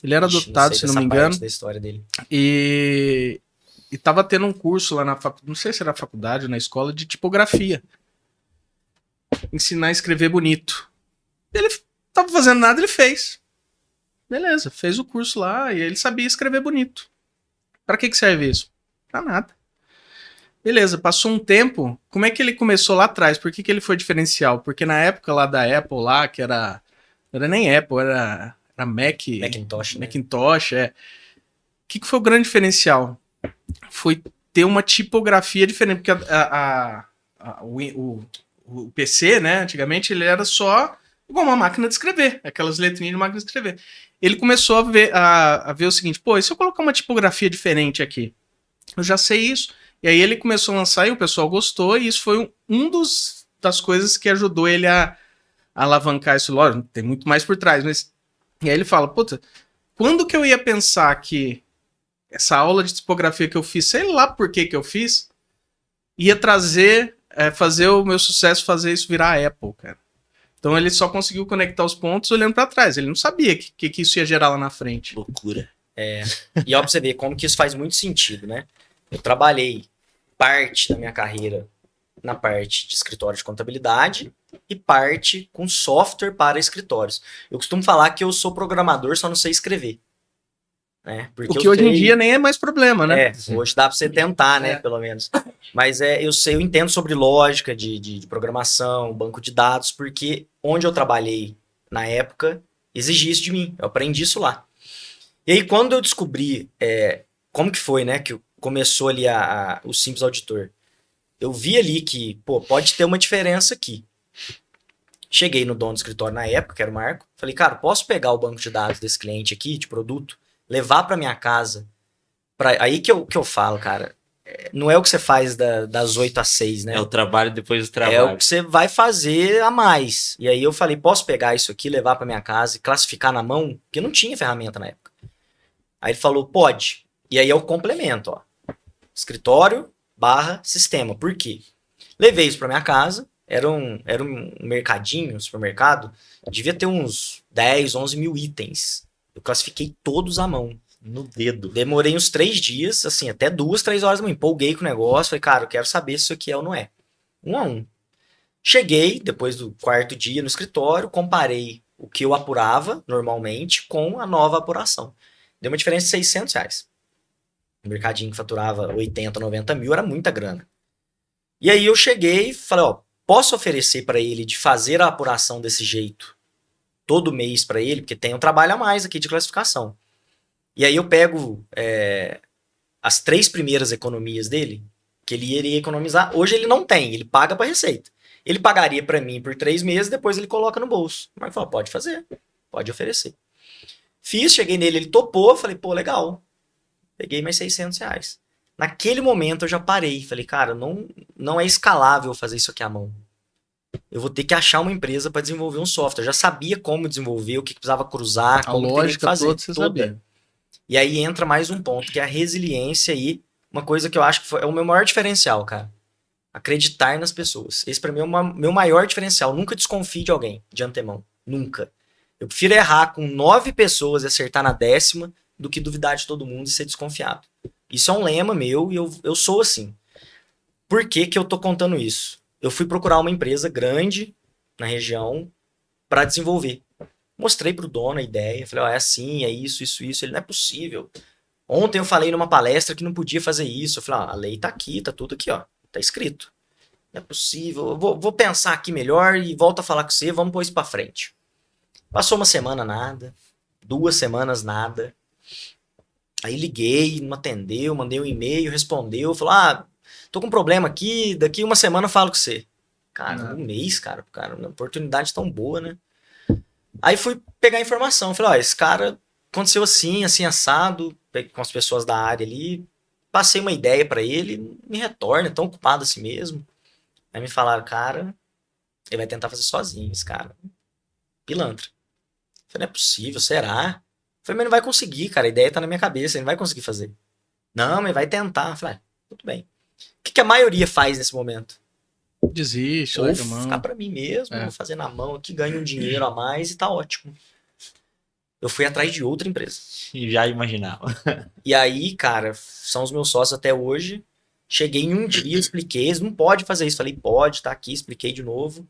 Ele era adotado, se não me engano. Da história dele. E tava tendo um curso lá na faculdade, não sei se era faculdade ou na escola, de tipografia. Ensinar a escrever bonito. Ele tava fazendo nada, ele fez. Beleza, fez o curso lá e ele sabia escrever bonito. Pra que serve isso? Pra nada. Beleza, passou um tempo. Como é que ele começou lá atrás? Por que ele foi diferencial? Porque na época lá da Apple, lá, que era. Não era nem Apple, era Mac. Macintosh, né? Macintosh, O que foi o grande diferencial? Foi ter uma tipografia diferente. Porque o PC, né? Antigamente ele era só igual uma máquina de escrever. Aquelas letrinhas de máquina de escrever. Ele começou a ver o seguinte: pô, e se eu colocar uma tipografia diferente aqui? Eu já sei isso. E aí ele começou a lançar e o pessoal gostou, e isso foi das coisas que ajudou ele a alavancar isso. Lógico, tem muito mais por trás, mas... E aí ele fala, puta, quando que eu ia pensar que essa aula de tipografia que eu fiz, sei lá por que eu fiz, ia fazer o meu sucesso, fazer isso virar a Apple, cara. Então ele só conseguiu conectar os pontos olhando pra trás. Ele não sabia que isso ia gerar lá na frente. Loucura. E ó, pra você ver como que isso faz muito sentido, né? Eu trabalhei parte da minha carreira na parte de escritório de contabilidade e parte com software para escritórios. Eu costumo falar que eu sou programador, só não sei escrever. Né? Porque o que hoje em dia nem é mais problema, né? Hoje dá para você tentar, né? Pelo menos. Mas eu entendo sobre lógica de programação, banco de dados, porque onde eu trabalhei na época exigia isso de mim. Eu aprendi isso lá. E aí, quando eu descobri como que foi, né? Que começou ali o Simples Auditor. Eu vi ali que, pô, pode ter uma diferença aqui. Cheguei no dono do escritório na época, que era o Marco. Falei, cara, posso pegar o banco de dados desse cliente aqui, de produto, levar para minha casa? Aí que eu falo, cara, não é o que você faz das 8 às 6, né? É o trabalho depois do trabalho. É o que você vai fazer a mais. E aí eu falei, posso pegar isso aqui, levar para minha casa e classificar na mão? Porque não tinha ferramenta na época. Aí ele falou, pode. E aí é o complemento, ó. Escritório / sistema. Por quê? Levei isso para minha casa. Era um mercadinho, um supermercado. Devia ter uns 10, 11 mil itens. Eu classifiquei todos à mão. No dedo. Demorei uns 3 dias, assim, até 2, 3 horas da manhã. Empolguei com o negócio. Falei, cara, eu quero saber se isso aqui é ou não é. 1 a 1. Cheguei, depois do 4º dia no escritório, comparei o que eu apurava normalmente com a nova apuração. Deu uma diferença de R$600. O mercadinho que faturava 80, 90 mil era muita grana. E aí eu cheguei e falei, ó, posso oferecer para ele de fazer a apuração desse jeito todo mês para ele, porque tem um trabalho a mais aqui de classificação. E aí eu pego as 3 primeiras economias dele, que ele iria economizar. Hoje ele não tem, ele paga para Receita. Ele pagaria para mim por 3 meses, depois ele coloca no bolso. Mas falou, pode fazer, pode oferecer. Fiz, cheguei nele, ele topou, falei, pô, legal. Peguei mais R$600. Naquele momento eu já parei. Falei, cara, não é escalável fazer isso aqui à mão. Eu vou ter que achar uma empresa para desenvolver um software. Eu já sabia como desenvolver, o que precisava cruzar, como que teria que fazer. Toda, você sabia. E aí entra mais um ponto, que é a resiliência e uma coisa que eu acho que é o meu maior diferencial, cara. Acreditar nas pessoas. Esse para mim é o meu maior diferencial. Nunca desconfie de alguém de antemão. Nunca. Eu prefiro errar com 9 pessoas e acertar na 10ª do que duvidar de todo mundo e ser desconfiado. Isso é um lema meu e eu sou assim. Por que que eu tô contando isso? Eu fui procurar uma empresa grande na região para desenvolver. Mostrei pro dono a ideia, falei, ó, é assim, é isso. Ele, não é possível. Ontem eu falei numa palestra que não podia fazer isso. Eu falei, ó, a lei tá aqui, tá tudo aqui, ó, tá escrito. não é possível, eu vou pensar aqui melhor e volto a falar com você, vamos pôr isso pra frente. Passou uma semana, nada. 2 semanas, nada. Aí liguei, não atendeu, mandei um e-mail, respondeu, falou, tô com um problema aqui, daqui uma semana eu falo com você. Cara, Nada. um mês, cara, uma oportunidade tão boa, né? Aí fui pegar a informação, falei, ó, esse cara aconteceu assim, assim, assado, peguei com as pessoas da área ali, passei uma ideia pra ele, me retorna, é tão ocupado assim mesmo. Aí me falaram, cara, ele vai tentar fazer sozinho, esse cara. Pilantra. Falei, não é possível, será? Falei, mas não vai conseguir, cara, a ideia tá na minha cabeça, ele não vai conseguir fazer. Não, mas vai tentar. Falei, tudo bem. O que a maioria faz nesse momento? Desiste, Ou larga a mão. ficar pra mim mesmo, É. vou fazer na mão aqui, ganho um dinheiro a mais e tá ótimo. Eu fui atrás de outra empresa. Já imaginava. E aí, cara, são os meus sócios até hoje. Cheguei em um dia, expliquei, eles não pode fazer isso. Falei, pode, tá aqui, expliquei de novo.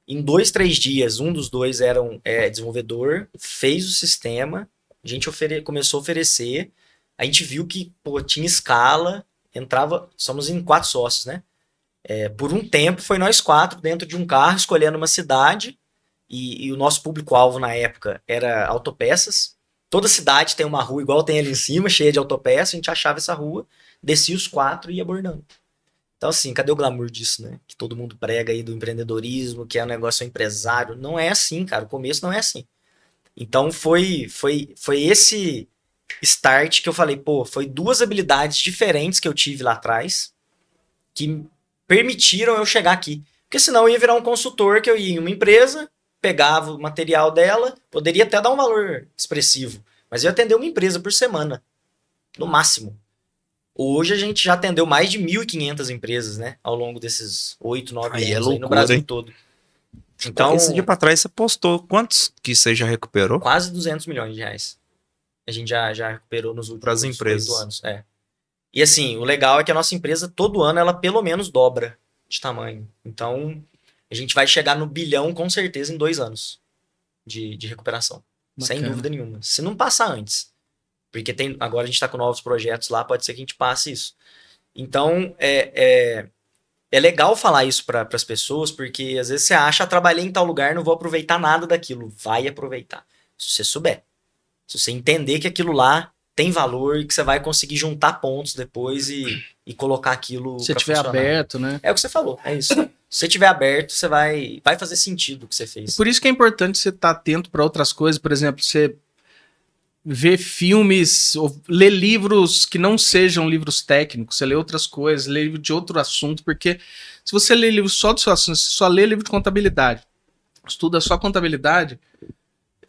Em 2, 3 dias, um dos dois era desenvolvedor, fez o sistema, a gente começou a oferecer, a gente viu que pô, tinha escala, entrava, somos em 4 sócios, né? Por um tempo foi nós 4 dentro de um carro, escolhendo uma cidade, e o nosso público-alvo na época era autopeças. Toda cidade tem uma rua igual tem ali em cima, cheia de autopeças, a gente achava essa rua, descia os 4 e ia abordando. Então, assim, cadê o glamour disso, né? Que todo mundo prega aí do empreendedorismo, que é um negócio empresário. Não é assim, cara. O começo não é assim. Então, foi esse start que eu falei, pô, foi 2 habilidades diferentes que eu tive lá atrás que permitiram eu chegar aqui. Porque senão eu ia virar um consultor que eu ia em uma empresa, pegava o material dela, poderia até dar um valor expressivo, mas eu ia atender uma empresa por semana, no máximo. Hoje a gente já atendeu mais de 1.500 empresas, né? Ao longo desses 8, 9 Aí é anos aí no loucura, Brasil hein? todo. Então, Esse dia pra trás você postou. Quantos que você já recuperou? quase 200 milhões de reais. A gente já recuperou nos últimos Pras empresas. 8 anos. E assim, o legal é que a nossa empresa, todo ano, ela pelo menos dobra de tamanho. Então, a gente vai chegar no bilhão com certeza em 2 anos de recuperação. Sem Bacana. dúvida nenhuma. Se não passar antes. Porque agora a gente está com novos projetos lá, pode ser que a gente passe isso. Então, é legal falar isso para as pessoas, porque às vezes você acha, trabalhei em tal lugar, não vou aproveitar nada daquilo. Vai aproveitar. Se você souber. Se você entender que aquilo lá tem valor e que você vai conseguir juntar pontos depois e colocar aquilo Se você pra tiver funcionar. aberto, né? É o que você falou, é isso. Se você tiver aberto, você vai fazer sentido o que você fez. Por isso que é importante você estar atento para outras coisas. Por exemplo, você ver filmes, ou ler livros que não sejam livros técnicos, você lê outras coisas, lê livro de outro assunto, porque se você lê livro só do seu assunto, se você só lê livro de contabilidade, estuda só contabilidade,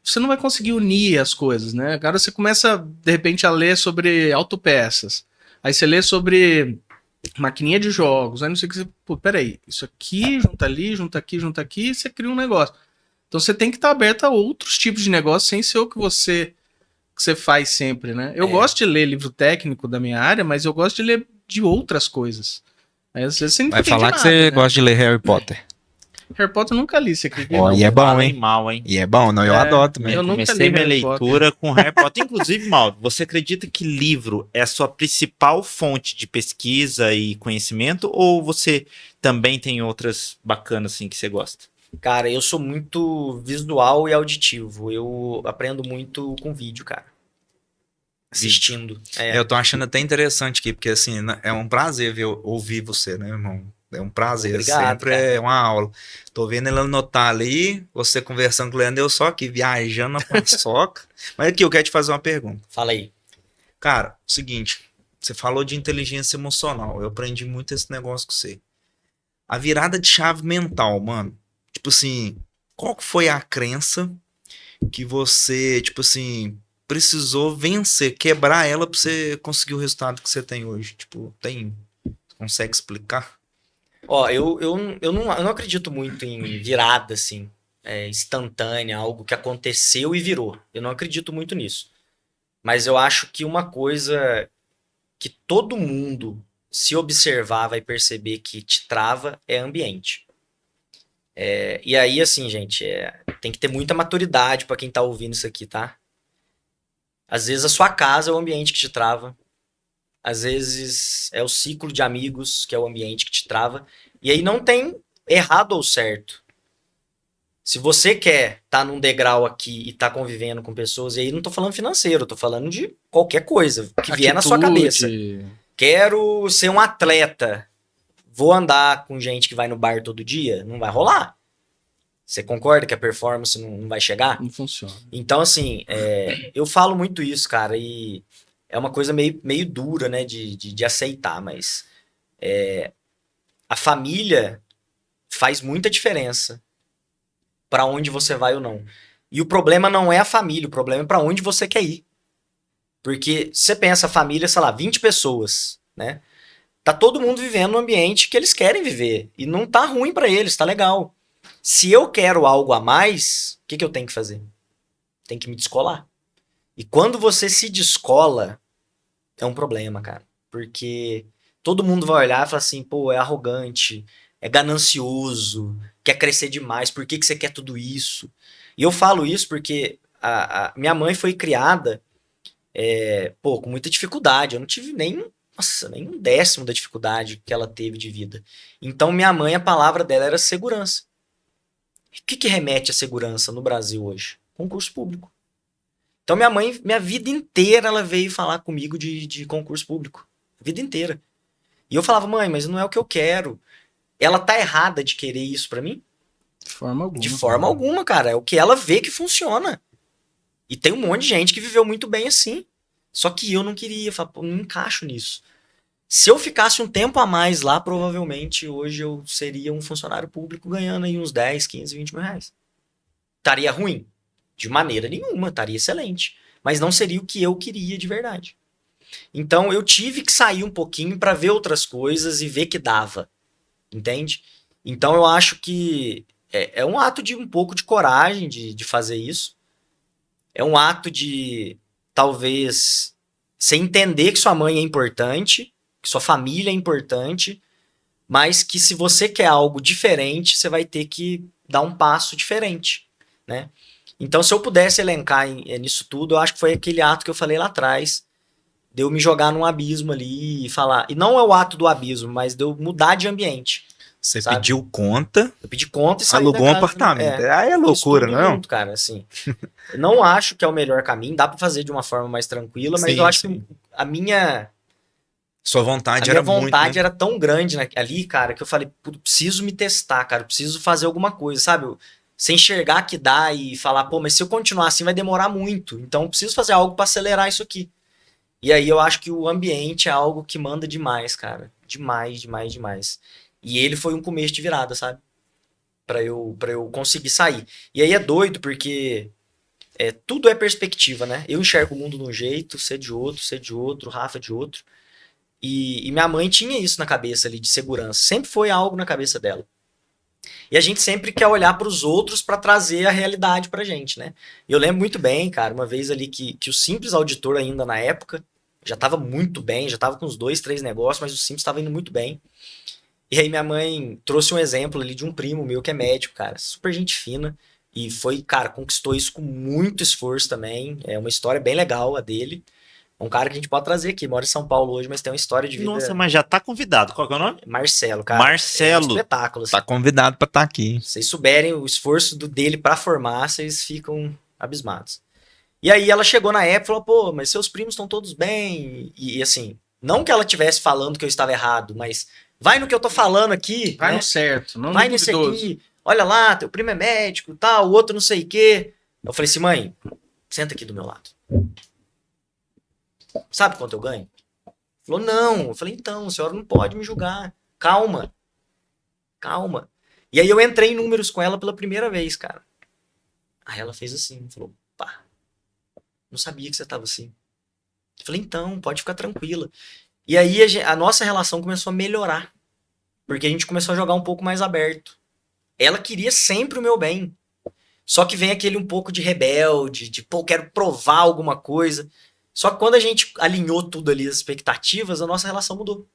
você não vai conseguir unir as coisas, né? Agora você começa, de repente, a ler sobre autopeças, aí você lê sobre maquininha de jogos, aí não sei o que você... Pô, peraí, isso aqui, junta ali, junta aqui, e você cria um negócio. Então você tem que estar aberto a outros tipos de negócio, sem ser o que você faz sempre, né? Eu gosto de ler livro técnico da minha área, mas eu gosto de ler de outras coisas. Aí, às vezes você não Vai entende falar nada, que você né? gosta de ler Harry Potter. Harry Potter eu nunca li, você acredita? Ó, e é bom, Falem hein? mal, hein? E é bom, não, eu adoto Eu mesmo. nunca Comecei li minha Harry Potter. leitura com Harry Potter. Inclusive, Mauro, você acredita que livro é a sua principal fonte de pesquisa e conhecimento? Ou você também tem outras bacanas assim que você gosta? Cara, eu sou muito visual e auditivo. Eu aprendo muito com vídeo, cara. Assistindo. Eu tô achando até interessante aqui, porque assim, é um prazer ouvir você, né, irmão? É um prazer, Obrigado, sempre cara. é uma aula. Tô vendo ele anotar ali, você conversando com o Leandro, eu só aqui viajando na paçoca. Mas aqui, eu quero te fazer uma pergunta. Fala aí. Cara, seguinte, você falou de inteligência emocional, eu aprendi muito esse negócio com você. A virada de chave mental, mano, tipo assim, qual que foi a crença que você, tipo assim, precisou vencer, quebrar ela pra você conseguir o resultado que você tem hoje? Tipo, consegue explicar? Ó, eu não acredito muito em virada, assim, instantânea, algo que aconteceu e virou. Eu não acredito muito nisso. Mas eu acho que uma coisa que todo mundo, se observar, vai perceber que te trava é ambiente. E aí, assim, gente, tem que ter muita maturidade pra quem tá ouvindo isso aqui, tá? Às vezes a sua casa é o ambiente que te trava. Às vezes é o ciclo de amigos que é o ambiente que te trava. E aí não tem errado ou certo. Se você quer estar num degrau aqui e tá convivendo com pessoas, e aí não tô falando financeiro, tô falando de qualquer coisa que vier na sua cabeça. Quero ser um atleta. Vou andar com gente que vai no bar todo dia? Não vai rolar. Você concorda que a performance não vai chegar? Não funciona. Então, assim, eu falo muito isso, cara, e é uma coisa meio dura, né, de aceitar, mas a família faz muita diferença pra onde você vai ou não. E o problema não é a família, o problema é pra onde você quer ir. Porque você pensa, a família, sei lá, 20 pessoas, né? Tá todo mundo vivendo no ambiente que eles querem viver. E não tá ruim pra eles, tá legal. Se eu quero algo a mais, o que eu tenho que fazer? Tem que me descolar. E quando você se descola, é um problema, cara. Porque todo mundo vai olhar e falar assim, pô, é arrogante, é ganancioso, quer crescer demais, por que você quer tudo isso? E eu falo isso porque a minha mãe foi criada, com muita dificuldade. Eu não tive nem um décimo da dificuldade que ela teve de vida. Então, minha mãe, a palavra dela era segurança. O que remete à segurança no Brasil hoje? Concurso público. Então, minha mãe, minha vida inteira, ela veio falar comigo de concurso público. A vida inteira. E eu falava, mãe, mas não é o que eu quero. Ela tá errada de querer isso pra mim? De forma alguma. De forma alguma, cara. É o que ela vê que funciona. E tem um monte de gente que viveu muito bem assim. Só que eu não queria, eu falava, pô, não encaixo nisso. Se eu ficasse um tempo a mais lá, provavelmente hoje eu seria um funcionário público ganhando aí uns 10, 15, 20 mil reais. Estaria ruim? De maneira nenhuma, estaria excelente. Mas não seria o que eu queria de verdade. Então eu tive que sair um pouquinho para ver outras coisas e ver que dava. Entende? Então eu acho que é um ato de um pouco de coragem de fazer isso. É um ato de, talvez, você entender que sua mãe é importante, que sua família é importante, mas que se você quer algo diferente, você vai ter que dar um passo diferente, né? Então, se eu pudesse elencar nisso tudo, eu acho que foi aquele ato que eu falei lá atrás, de eu me jogar num abismo ali e falar... E não é o ato do abismo, mas de eu mudar de ambiente. Você sabe? pediu conta, Eu pedi conta e saí alugou da um casa, apartamento. né? Aí é Fiz loucura, tudo não? junto, cara, assim. Eu não acho que é o melhor caminho, dá pra fazer de uma forma mais tranquila, mas Sim, eu acho sim. que a minha Sua vontade minha era muito, vontade né? era tão grande ali, cara, que eu falei, "Puta, preciso me testar, cara, preciso fazer alguma coisa, sabe? Sem enxergar que dá e falar, pô, mas se eu continuar assim vai demorar muito, então eu preciso fazer algo pra acelerar isso aqui. E aí eu acho que o ambiente é algo que manda demais, cara. Demais, demais, demais. E ele foi um começo de virada, sabe? Pra eu conseguir sair. E aí é doido, porque tudo é perspectiva, né? Eu enxergo o mundo de um jeito, você de outro, Rafa de outro. E minha mãe tinha isso na cabeça ali, de segurança. Sempre foi algo na cabeça dela. E a gente sempre quer olhar para os outros para trazer a realidade pra gente, né? E eu lembro muito bem, cara, uma vez ali que o Simples Auditor ainda na época já tava muito bem, já tava com uns 2, 3 negócios, mas o Simples estava indo muito bem. E aí minha mãe trouxe um exemplo ali de um primo meu que é médico, cara, super gente fina. E foi, cara, conquistou isso com muito esforço também. É uma história bem legal a dele. Um cara que a gente pode trazer aqui, mora em São Paulo hoje, mas tem uma história de vida. Nossa, mas já tá convidado. Qual que é o nome? Marcelo, cara. Marcelo. É um espetáculo. Assim. Tá convidado pra estar aqui. Se vocês souberem o esforço dele pra formar, vocês ficam abismados. E aí ela chegou na época e falou, pô, mas seus primos estão todos bem. E assim, não que ela estivesse falando que eu estava errado, mas vai no que eu tô falando aqui. Vai né? no certo, não Vai no nesse duvidoso. aqui. Olha lá, teu primo é médico, tal, o outro não sei o quê. Eu falei assim, mãe, senta aqui do meu lado. Sabe quanto eu ganho? Falou, não. Eu falei, então, a senhora não pode me julgar. Calma. Calma. E aí eu entrei em números com ela pela primeira vez, cara. Aí ela fez assim, falou, pá, não sabia que você tava assim. Eu falei, então, pode ficar tranquila. E aí a nossa relação começou a melhorar. Porque a gente começou a jogar um pouco mais aberto. Ela queria sempre o meu bem. Só que vem aquele um pouco de rebelde, de, pô, quero provar alguma coisa. Só que quando a gente alinhou tudo ali, as expectativas, a nossa relação mudou,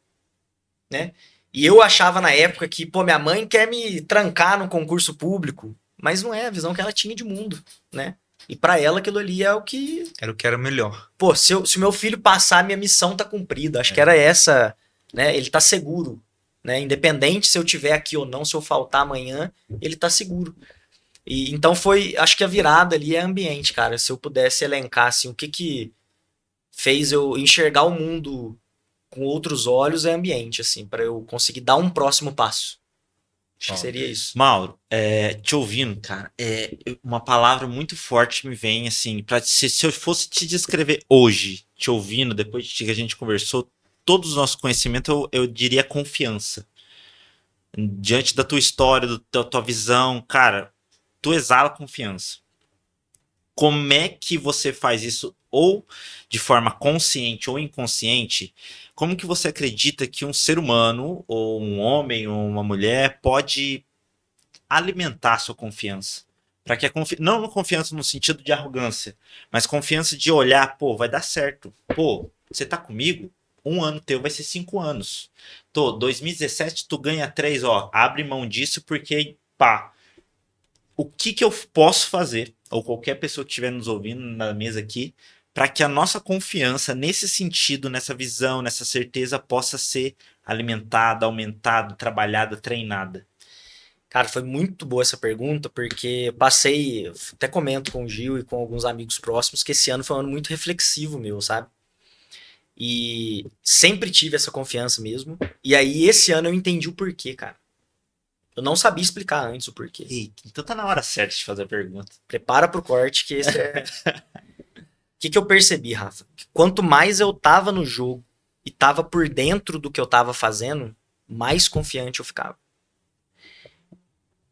né? E eu achava na época que, pô, minha mãe quer me trancar num concurso público, mas não é a visão que ela tinha de mundo, né? E pra ela aquilo ali é o que... Era o que era melhor. Pô, se o meu filho passar, minha missão tá cumprida. Acho que era essa, né? Ele tá seguro, né? Independente se eu tiver aqui ou não, se eu faltar amanhã, ele tá seguro. E então acho que a virada ali é ambiente, cara. Se eu pudesse elencar assim, o que fez eu enxergar o mundo com outros olhos é ambiente, assim, para eu conseguir dar um próximo passo. Acho que seria isso. Mauro, te ouvindo, cara, uma palavra muito forte me vem, assim, se eu fosse te descrever hoje, te ouvindo, depois que a gente conversou, todo o nosso conhecimento, eu diria confiança. Diante da tua história, da tua visão, cara, tu exala confiança. Como é que você faz isso, ou de forma consciente ou inconsciente? Como que você acredita que um ser humano, ou um homem, ou uma mulher, pode alimentar a sua confiança? Para que não confiança no sentido de arrogância, mas confiança de olhar, pô, vai dar certo. Pô, você tá comigo? 1 ano teu vai ser 5 anos. 2017 tu ganha 3, ó, abre mão disso porque, pá, o que eu posso fazer, ou qualquer pessoa que estiver nos ouvindo na mesa aqui, para que a nossa confiança nesse sentido, nessa visão, nessa certeza possa ser alimentada, aumentada, trabalhada, treinada? Cara, foi muito boa essa pergunta, porque passei, até comento com o Gil e com alguns amigos próximos, que esse ano foi um ano muito reflexivo meu, sabe? E sempre tive essa confiança mesmo. E aí, esse ano eu entendi o porquê, cara. Eu não sabia explicar antes o porquê. Eita, então tá na hora certa de fazer a pergunta. Prepara pro corte, que esse é... O que eu percebi, Rafa? Que quanto mais eu tava no jogo e tava por dentro do que eu tava fazendo, mais confiante eu ficava.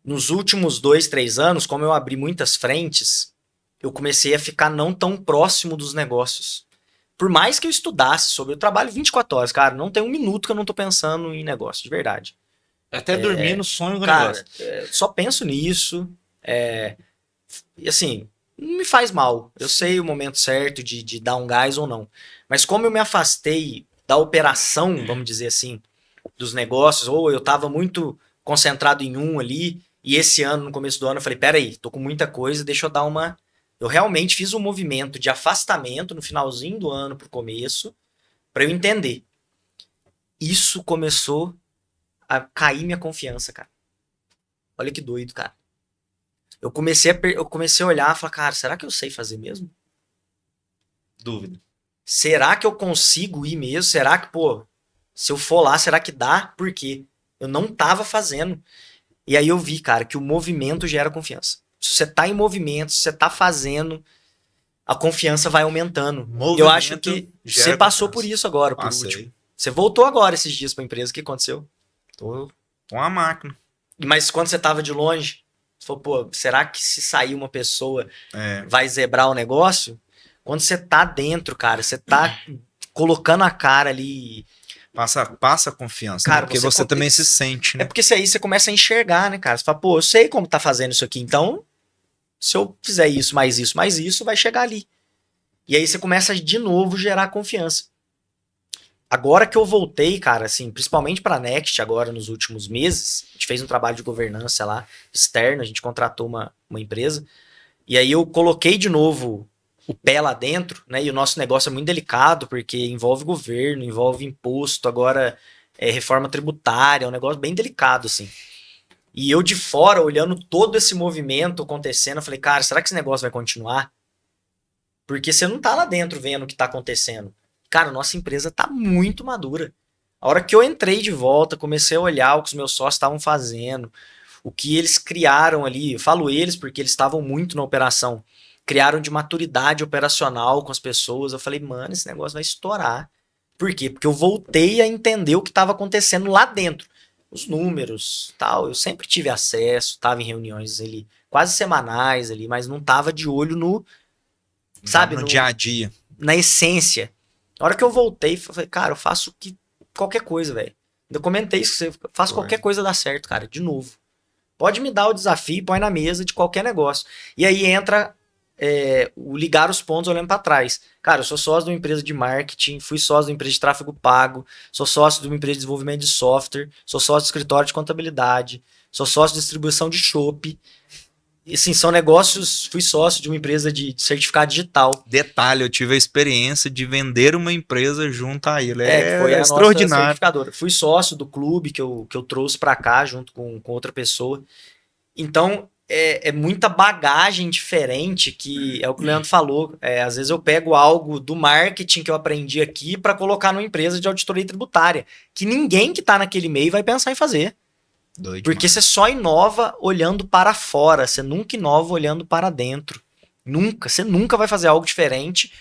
Nos últimos 2, 3 anos, como eu abri muitas frentes, eu comecei a ficar não tão próximo dos negócios. Por mais que eu estudasse sobre, eu trabalho 24 horas, cara, não tem um minuto que eu não tô pensando em negócio, de verdade. Até dormir no sonho com o Cara, negócio. só penso nisso, e assim, não me faz mal. Eu sei o momento certo de dar um gás ou não. Mas como eu me afastei da operação, vamos dizer assim, dos negócios, ou eu tava muito concentrado em um ali, e esse ano, no começo do ano, eu falei, peraí, tô com muita coisa, deixa eu dar uma... Eu realmente fiz um movimento de afastamento no finalzinho do ano pro começo, pra eu entender. Isso começou a cair minha confiança, cara. Olha que doido, cara. Eu comecei a olhar e falar, cara, será que eu sei fazer mesmo? Dúvida. Será que eu consigo ir mesmo? Será que, pô, se eu for lá, será que dá? Por quê? Eu não tava fazendo. E aí eu vi, cara, que o movimento gera confiança. Se você tá em movimento, se você tá fazendo, a confiança vai aumentando. Movimento Eu acho que gera você passou confiança. por isso agora, por Passei. último. Você voltou agora esses dias pra empresa, o que aconteceu? Tô uma máquina. Mas quando você tava de longe, você falou, pô, será que se sair uma pessoa É, vai zebrar o negócio? Quando você tá dentro, cara, você tá colocando a cara ali. passa a confiança, Cara, né? Porque você você também se sente, É né? porque aí você começa a enxergar, né, cara? Você fala, pô, eu sei como tá fazendo isso aqui, então se eu fizer isso, mais isso, vai chegar ali. E aí você começa a, de novo, gerar confiança. Agora que eu voltei, cara, assim, principalmente pra Next, agora nos últimos meses, a gente fez um trabalho de governança lá, externo, a gente contratou uma empresa, e aí eu coloquei de novo o pé lá dentro, né, e o nosso negócio é muito delicado, porque envolve governo, envolve imposto, agora reforma tributária, é um negócio bem delicado, assim. E eu de fora, olhando todo esse movimento acontecendo, eu falei, cara, será que esse negócio vai continuar? Porque você não tá lá dentro vendo o que tá acontecendo. Cara, nossa empresa tá muito madura. A hora que eu entrei de volta, comecei a olhar o que os meus sócios estavam fazendo, o que eles criaram ali, eu falo eles porque eles estavam muito na operação, criaram de maturidade operacional com as pessoas. Eu falei, mano, esse negócio vai estourar. Por quê? Porque eu voltei a entender o que estava acontecendo lá dentro. Os números, tal, eu sempre tive acesso, estava em reuniões ali, quase semanais ali, mas não tava de olho no, sabe, No dia a dia. na essência. Na hora que eu voltei, eu falei, cara, eu faço qualquer coisa, velho. Eu comentei isso, eu faço Foi. qualquer coisa dar certo, cara, de novo. Pode me dar o desafio, põe na mesa de qualquer negócio. E aí entra o ligar os pontos olhando para trás. Cara, eu sou sócio de uma empresa de marketing, fui sócio de uma empresa de tráfego pago, sou sócio de uma empresa de desenvolvimento de software, sou sócio de escritório de contabilidade, sou sócio de distribuição de chopp. assim, são negócios... Fui sócio de uma empresa de certificado digital. Detalhe, eu tive a experiência de vender uma empresa junto a ele. Que foi a nossa extraordinário. certificadora. Fui sócio do clube que eu trouxe pra cá junto com outra pessoa. Então, é muita bagagem diferente que é o que o Leandro falou. Às vezes eu pego algo do marketing que eu aprendi aqui pra colocar numa empresa de auditoria tributária, que ninguém que tá naquele meio vai pensar em fazer. Doido Porque demais. você só inova olhando para fora, você nunca inova olhando para dentro. Nunca. Você nunca vai fazer algo diferente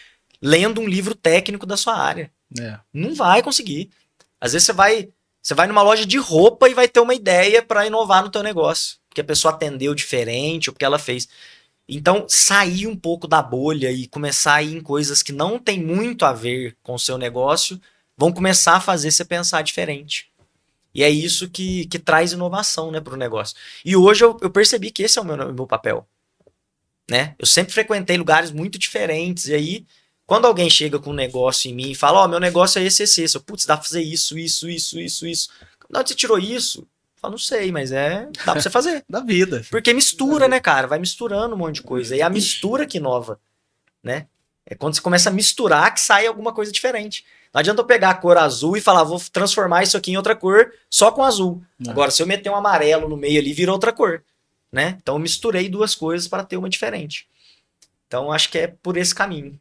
lendo um livro técnico da sua área. É. Não vai conseguir. Às vezes você vai numa loja de roupa e vai ter uma ideia para inovar no teu negócio. Porque a pessoa atendeu diferente ou porque ela fez. Então, sair um pouco da bolha e começar a ir em coisas que não tem muito a ver com o seu negócio vão começar a fazer você pensar diferente. E é isso que traz inovação, né, para o negócio. E hoje eu percebi que esse é o meu papel. Né? Eu sempre frequentei lugares muito diferentes. E aí, quando alguém chega com um negócio em mim e fala, meu negócio é esse. Eu, putz, dá pra fazer isso. De onde você tirou isso? Eu falo, não sei, mas dá pra você fazer. Da vida. Porque mistura, né, cara? Vai misturando um monte de coisa. E é a mistura que inova, né? É quando você começa a misturar que sai alguma coisa diferente. Não adianta eu pegar a cor azul e falar, vou transformar isso aqui em outra cor só com azul. Não. Agora, se eu meter um amarelo no meio ali, vira outra cor. Né? Então eu misturei duas coisas para ter uma diferente. Então acho que é por esse caminho.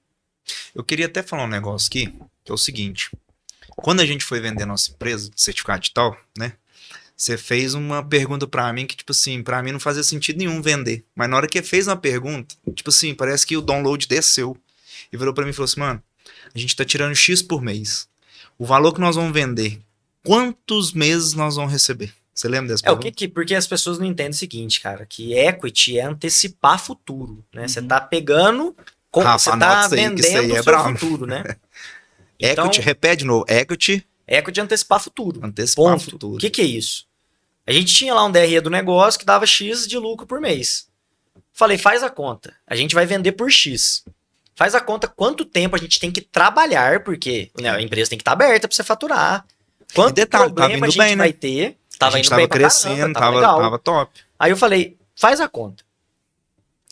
Eu queria até falar um negócio aqui, que é o seguinte. Quando a gente foi vender nossa empresa, certificado digital, né? Você fez uma pergunta pra mim que, tipo assim, pra mim não fazia sentido nenhum vender. Mas na hora que fez uma pergunta, tipo assim, parece que o download desceu. E virou pra mim e falou assim, mano, a gente tá tirando X por mês. O valor que nós vamos vender, quantos meses nós vamos receber? Você lembra dessa pergunta? Porque as pessoas não entendem o seguinte, cara, que equity é antecipar futuro, né? Você tá pegando, você tá anota isso aí, que isso aí vendendo é o seu brabo. futuro, né? Então, Equity, repete de novo, equity, equity é antecipar futuro. antecipar Ponto. futuro. O que é isso? A gente tinha lá um DRE do negócio que dava X de lucro por mês. Falei, faz a conta. A gente vai vender por X. Faz a conta quanto tempo a gente tem que trabalhar, porque né, a empresa tem que estar aberta para você faturar. Quanto detalhe, problema tava indo a gente bem, né? vai ter. A gente tava crescendo, tava top. Aí eu falei, faz a conta.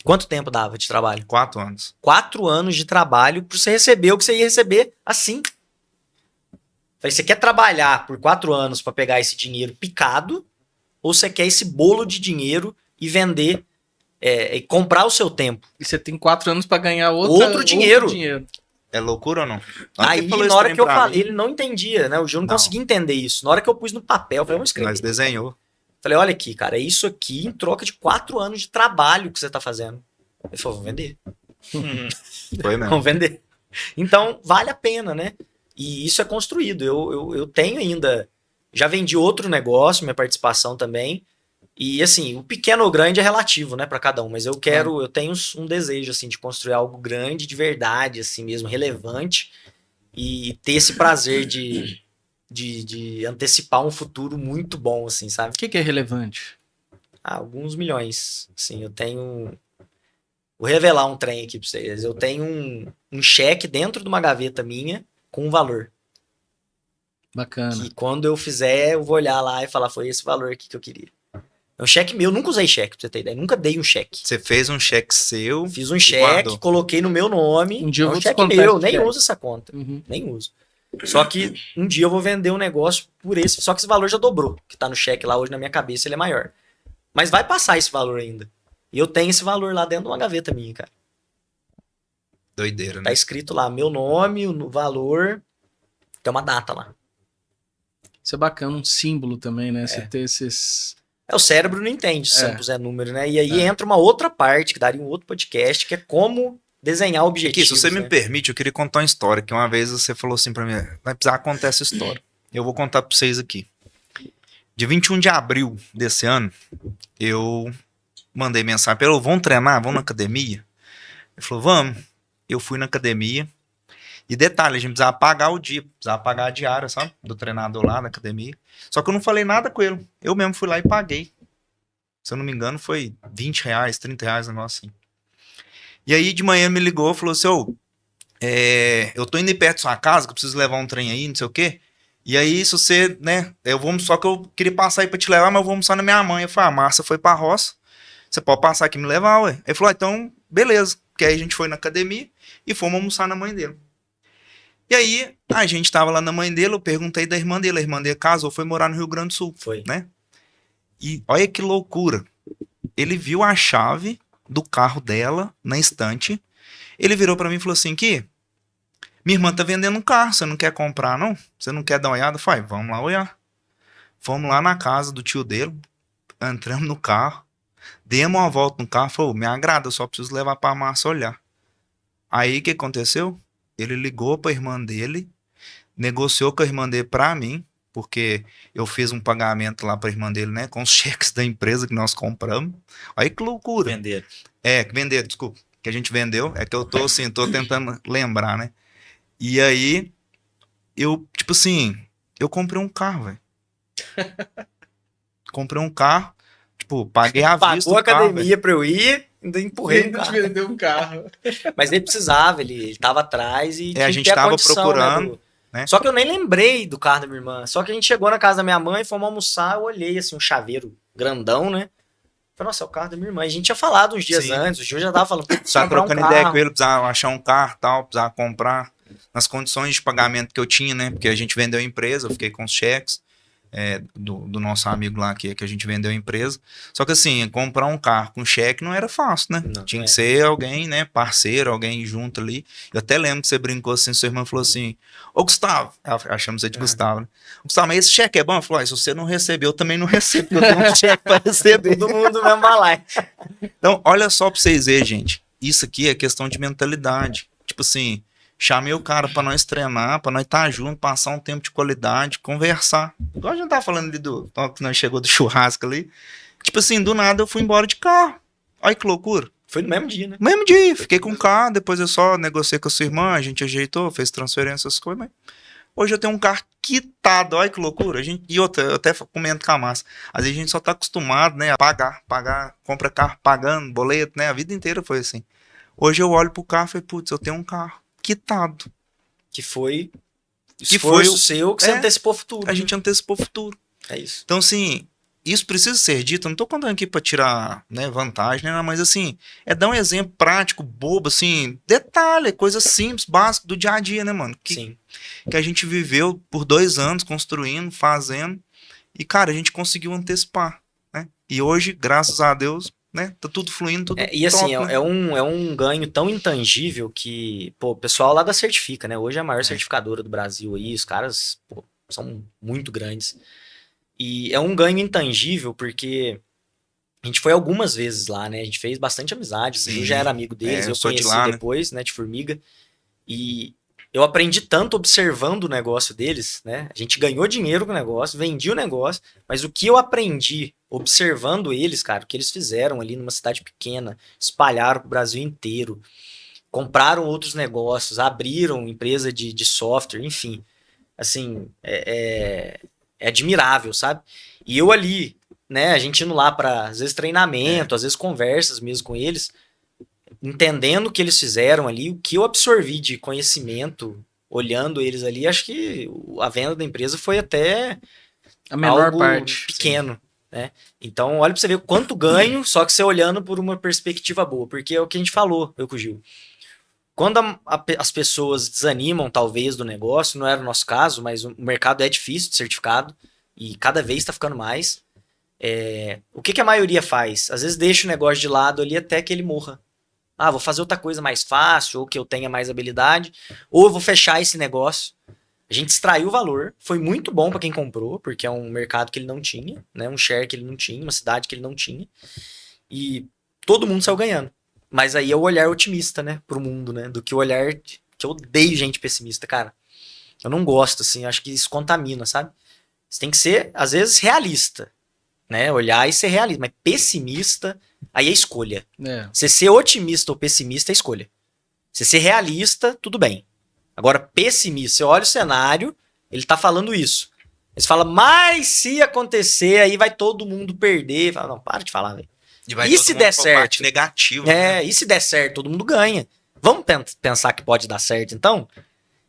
Quanto tempo dava de trabalho? 4 anos. 4 anos de trabalho para você receber o que você ia receber assim. Falei, você quer trabalhar por 4 anos para pegar esse dinheiro picado? Ou você quer esse bolo de dinheiro e vender, e comprar o seu tempo? E você tem 4 anos pra ganhar Outro dinheiro. É loucura ou não? Aí, na hora que eu falei, ele não entendia, né? O Gil não conseguia entender isso. Na hora que eu pus no papel, eu falei, vamos escrever. Nós desenhou. Falei, olha aqui, cara, é isso aqui em troca de 4 anos de trabalho que você tá fazendo. Ele falou, vamos vender. Foi mesmo. Vamos vender. Então, vale a pena, né? E isso é construído. Eu tenho ainda... Já vendi outro negócio, minha participação também. E, assim, o pequeno ou grande é relativo, né, para cada um. Mas eu tenho um desejo, assim, de construir algo grande, de verdade, assim mesmo, relevante. E ter esse prazer de antecipar um futuro muito bom, assim, sabe? O que é relevante? Alguns milhões. Assim, eu tenho... Vou revelar um trem aqui pra vocês. Eu tenho um cheque dentro de uma gaveta minha com um valor. Bacana. Que quando eu fizer, eu vou olhar lá e falar, foi esse valor aqui que eu queria. É um cheque meu, eu nunca usei cheque, pra você ter ideia. Nunca dei um cheque. Você fez um cheque seu. Fiz um cheque, guardou. coloquei no meu nome. Um dia eu vou cheque descontar meu, esse nem cheque. uso essa conta. Uhum. Nem uso. Só que um dia eu vou vender um negócio por esse. Só que esse valor já dobrou. Que tá no cheque lá hoje na minha cabeça, ele é maior. Mas vai passar esse valor ainda. E eu tenho esse valor lá dentro de uma gaveta minha, cara. Doideira, né? Tá escrito lá, meu nome, o valor. Tem uma data lá. Isso é bacana, um símbolo também, né? Você ter esses... O cérebro não entende se Samples é número, né? E aí entra uma outra parte, que daria um outro podcast, que é como desenhar objetivos. Aqui, se você né? me permite, eu queria contar uma história, que uma vez você falou assim pra mim, vai precisar contar essa história. Eu vou contar pra vocês aqui. De 21 de abril desse ano, eu mandei mensagem pra ele, vamos treinar, vamos na academia? Ele falou, vamos. Eu fui na academia. E detalhe, a gente precisava pagar o dia, precisava pagar a diária, sabe? Do treinador lá na academia. Só que eu não falei nada com ele. Eu mesmo fui lá e paguei. Se eu não me engano, foi R$20, R$30, um negócio assim. E aí, de manhã, ele me ligou e falou assim, eu tô indo aí perto da sua casa, que eu preciso levar um trem aí, não sei o quê. E aí, se você, né, só que eu queria passar aí pra te levar, mas eu vou almoçar na minha mãe. Eu falei, a Márcia foi pra roça. você pode passar aqui e me levar, ué. Ele falou, então, beleza. Porque aí a gente foi na academia e fomos almoçar na mãe dele. E aí, a gente tava lá na mãe dele, eu perguntei da irmã dele. A irmã dele casou, foi morar no Rio Grande do Sul. Foi. Né? E olha que loucura. Ele viu a chave do carro dela na estante. Ele virou pra mim e falou assim, que minha irmã tá vendendo um carro, você não quer comprar, não? Você não quer dar uma olhada? Eu falei, vamos lá olhar. Fomos lá na casa do tio dele, entramos no carro, demos uma volta no carro, falou, me agrada, eu só preciso levar pra Márcia olhar. Aí o que aconteceu? Ele ligou pra irmã dele, negociou com a irmã dele pra mim, porque eu fiz um pagamento lá pra irmã dele, né, com os cheques da empresa que nós compramos. Aí que loucura. Vender. Vender, desculpa, que a gente vendeu, é que eu tô assim, tô tentando lembrar, né. E aí, eu, tipo assim, eu comprei um carro, velho. Comprei um carro, tipo, paguei à vista Pagou a o carro, academia pra eu ir, ainda empurrei o Ainda te carro. vendeu um carro. Mas ele precisava, ele tava atrás e tinha a que gente ter a tava condição, procurando, né, né? Só que eu nem lembrei do carro da minha irmã. Só que a gente chegou na casa da minha mãe, fomos almoçar, eu olhei assim, um chaveiro grandão, né? Falei, nossa, é o carro da minha irmã. A gente tinha falado uns dias Sim. antes, o Gil já tava falando, putz, Só comprar um trocando carro. ideia com ele, precisava achar um carro e tal, precisava comprar nas condições de pagamento que eu tinha, né? Porque a gente vendeu a empresa, eu fiquei com os cheques do nosso amigo lá que a gente vendeu a empresa. Só que assim, comprar um carro com cheque não era fácil, né? Não, Tinha é. que ser alguém, né? Parceiro, alguém junto ali. Eu até lembro que você brincou assim, sua irmã falou assim, ô Gustavo, achamos você de Gustavo, né? Gustavo, mas esse cheque é bom? Eu falei, se você não recebeu, eu também não recebo, porque eu tenho um cheque pra receber. Todo mundo mesmo balai. Então, olha só pra vocês verem, gente. Isso aqui é questão de mentalidade. Tipo assim, chamei o cara pra nós treinar, pra nós estar junto, passar um tempo de qualidade, conversar. Igual a gente tava falando ali que nós chegou do churrasco ali. Tipo assim, do nada eu fui embora de carro. Olha que loucura. Foi no mesmo dia, né? No mesmo dia, fiquei com o carro, depois eu só negociei com a sua irmã, a gente ajeitou, fez transferência, essas coisas, mas hoje eu tenho um carro quitado, olha que loucura. E outra, eu até comento com a Márcia, às vezes a gente só tá acostumado, né, a pagar, compra carro pagando, boleto, né, a vida inteira foi assim. Hoje eu olho pro carro e falei, putz, eu tenho um carro quitado. Que foi Que esforço foi o- seu que você é, antecipou o futuro. A gente antecipou o futuro. É isso. Então, assim, isso precisa ser dito. Eu não tô contando aqui pra tirar, né, vantagem, né, mas assim, é dar um exemplo prático, bobo, assim, detalhe, coisa simples, básica do dia a dia, né, mano? Sim. Que a gente viveu por 2 anos construindo, fazendo, e, cara, a gente conseguiu antecipar, né? E hoje, graças a Deus, né, tá tudo fluindo, tudo E assim, top, né? é um ganho tão intangível que, pô, o pessoal lá da Certifica, né? Hoje é a maior certificadora do Brasil aí, os caras, pô, são muito grandes. E é um ganho intangível porque a gente foi algumas vezes lá, né? A gente fez bastante amizade, o Sim. Gil já era amigo deles, Eu eu sou de conheci lá, né? depois, né, de Formiga. E eu aprendi tanto observando o negócio deles, né? A gente ganhou dinheiro com o negócio, vendi o negócio, mas o que eu aprendi observando eles, cara, o que eles fizeram ali numa cidade pequena, espalharam pro Brasil inteiro, compraram outros negócios, abriram empresa de software, enfim. Assim, é admirável, sabe? E eu ali, né, a gente indo lá para às vezes treinamento, às vezes conversas mesmo com eles, entendendo o que eles fizeram ali, o que eu absorvi de conhecimento, olhando eles ali, acho que a venda da empresa foi até A menor algo parte. pequeno, né? Então, olha pra você ver o quanto ganho, só que você olhando por uma perspectiva boa, porque é o que a gente falou, eu com o Gil. Quando as pessoas desanimam, talvez, do negócio, não era o nosso caso, mas o mercado é difícil de certificado e cada vez está ficando mais. O que a maioria faz? Às vezes deixa o negócio de lado ali até que ele morra. Ah, vou fazer outra coisa mais fácil, ou que eu tenha mais habilidade, ou eu vou fechar esse negócio. A gente extraiu o valor, foi muito bom para quem comprou, porque é um mercado que ele não tinha, né? Um share que ele não tinha, uma cidade que ele não tinha. E todo mundo saiu ganhando. Mas aí é o olhar otimista, né, pro mundo, né? Do que o olhar que eu odeio gente pessimista, cara. Eu não gosto, assim, acho que isso contamina, sabe? Você tem que ser, às vezes, realista, né? Olhar e ser realista, mas pessimista, aí é escolha. É. Você ser otimista ou pessimista é escolha. Você ser realista, tudo bem. Agora, pessimista, você olha o cenário, ele tá falando isso. Aí você fala, mas se acontecer, aí vai todo mundo perder. Fala, não, para de falar, velho. vai e todo se mundo der pra certo? parte negativa, né? E se der certo, todo mundo ganha. Vamos pensar que pode dar certo, então?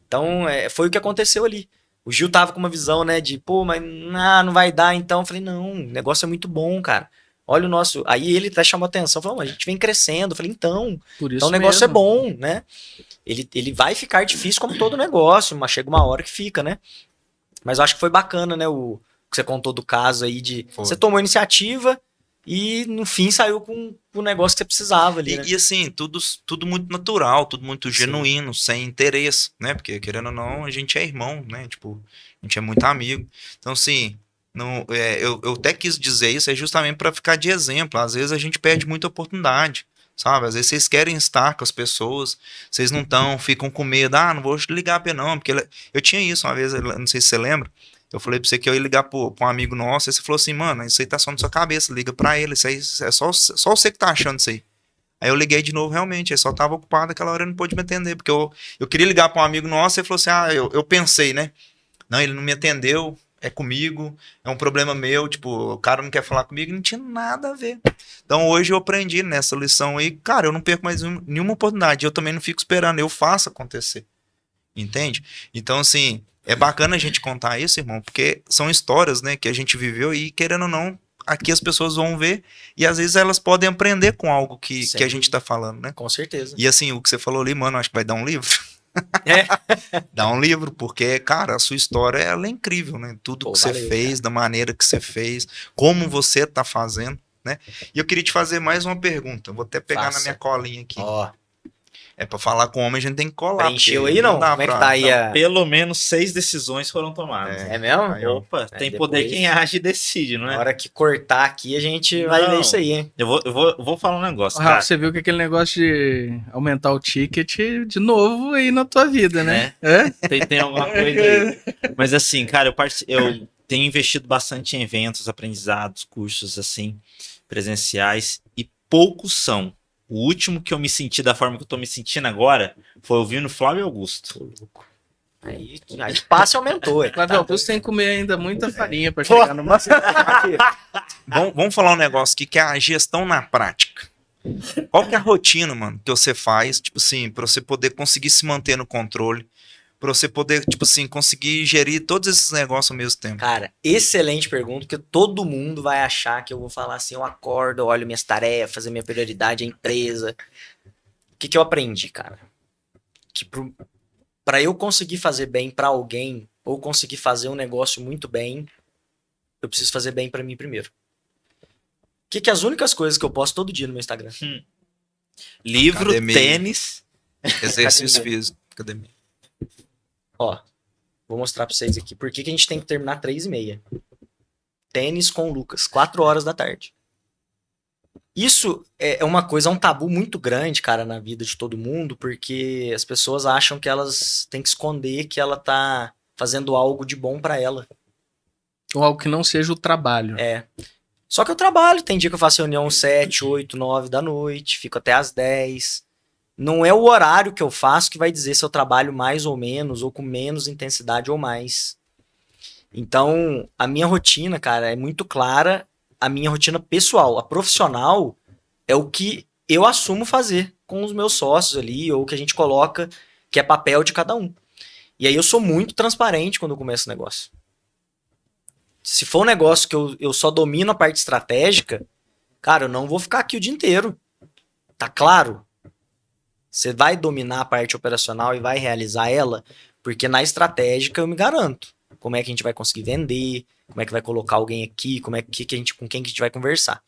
Então, foi o que aconteceu ali. O Gil tava com uma visão, né, de, pô, mas não vai dar, então. Eu falei, não, o negócio é muito bom, cara. Olha o nosso. Aí ele até chamou atenção, falou, a gente vem crescendo. Eu falei, então Por isso o negócio mesmo. é bom, né? Ele vai ficar difícil como todo negócio, mas chega uma hora que fica, né? Mas eu acho que foi bacana, né? O que você contou do caso aí de. Foi. Você tomou a iniciativa e no fim saiu com o negócio que você precisava ali, né? E assim, tudo muito natural, tudo muito Sim. genuíno, sem interesse, né? Porque, querendo ou não, a gente é irmão, né? Tipo, a gente é muito amigo. Então, assim, não, eu até quis dizer isso, é justamente para ficar de exemplo. Às vezes a gente perde muita oportunidade, sabe? Às vezes vocês querem estar com as pessoas, vocês não estão, ficam com medo, não vou ligar pra não, porque eu tinha isso uma vez, eu não sei se você lembra. Eu falei pra você que eu ia ligar pra um amigo nosso, e você falou assim, mano, isso aí tá só na sua cabeça, liga pra ele, isso aí é só você que tá achando isso aí. Aí eu liguei de novo, realmente, ele só tava ocupado, aquela hora ele não pôde me atender, porque eu queria ligar pra um amigo nosso, e ele falou assim, eu pensei, né? Não, ele não me atendeu, é comigo, é um problema meu, tipo, o cara não quer falar comigo, não tinha nada a ver. Então hoje eu aprendi nessa lição aí, cara, eu não perco mais nenhuma oportunidade, eu também não fico esperando, eu faço acontecer. Entende? Então, assim, é bacana a gente contar isso, irmão, porque são histórias, né, que a gente viveu e, querendo ou não, aqui as pessoas vão ver e às vezes elas podem aprender com algo que a gente tá falando, né? Com certeza. E assim, o que você falou ali, mano, acho que vai dar um livro. É. Dá um livro, porque, cara, a sua história, ela é incrível, né? Tudo Pô, que você valeu, fez, da maneira que você fez, como você tá fazendo, né? E eu queria te fazer mais uma pergunta, eu vou até pegar Faça. na minha colinha aqui. Ó, É pra falar com homem, a gente tem que colar. preencheu porque aí não? dá Como é que pra- tá aí a... Pelo menos 6 decisões foram tomadas. É mesmo? Aí, ó. Opa, tem depois- poder quem age e decide, não Na é? hora que cortar aqui, a gente vai Não. ver isso aí, hein? Eu vou falar um negócio, Rafa, cara. você viu que aquele negócio de aumentar o ticket de novo aí na tua vida, né? É? Tem alguma coisa aí. Mas assim, cara, eu tenho investido bastante em eventos, aprendizados, cursos assim, presenciais, e poucos são. O último que eu me senti da forma que eu tô me sentindo agora foi ouvindo Flávio Augusto. Aí o espaço aumentou. Flávio Augusto tem que comer ainda muita farinha pra chegar no máximo. Vamos falar um negócio aqui que é a gestão na prática. Qual que é a rotina, mano, que você faz, tipo assim, pra você poder conseguir se manter no controle, pra você poder, tipo assim, conseguir gerir todos esses negócios ao mesmo tempo? Cara, excelente pergunta, porque todo mundo vai achar que eu vou falar assim, eu acordo, olho minhas tarefas, a minha prioridade é a empresa. O que eu aprendi, cara? Que pra eu conseguir fazer bem pra alguém, ou conseguir fazer um negócio muito bem, eu preciso fazer bem pra mim primeiro. O que as únicas coisas que eu posto todo dia no meu Instagram? Livro, Academia. tênis. Exercício físico, academia. Ó, vou mostrar pra vocês aqui. Por que a gente tem que terminar 3h30? Tênis com o Lucas, 4 horas da tarde. Isso é uma coisa, é um tabu muito grande, cara, na vida de todo mundo, porque as pessoas acham que elas têm que esconder que ela tá fazendo algo de bom pra ela. Ou algo que não seja o trabalho. É. Só que eu trabalho, tem dia que eu faço reunião 7, 8, 9 da noite, fico até às 10. Não é o horário que eu faço que vai dizer se eu trabalho mais ou menos, ou com menos intensidade ou mais. Então, a minha rotina, cara, é muito clara, a minha rotina pessoal. A profissional é o que eu assumo fazer com os meus sócios ali, ou que a gente coloca que é papel de cada um. E aí eu sou muito transparente quando eu começo o negócio. Se for um negócio que eu só domino a parte estratégica, cara, eu não vou ficar aqui o dia inteiro. Tá claro? Você vai dominar a parte operacional e vai realizar ela, porque na estratégica eu me garanto. Como é que a gente vai conseguir vender, como é que vai colocar alguém aqui, com quem que a gente vai conversar.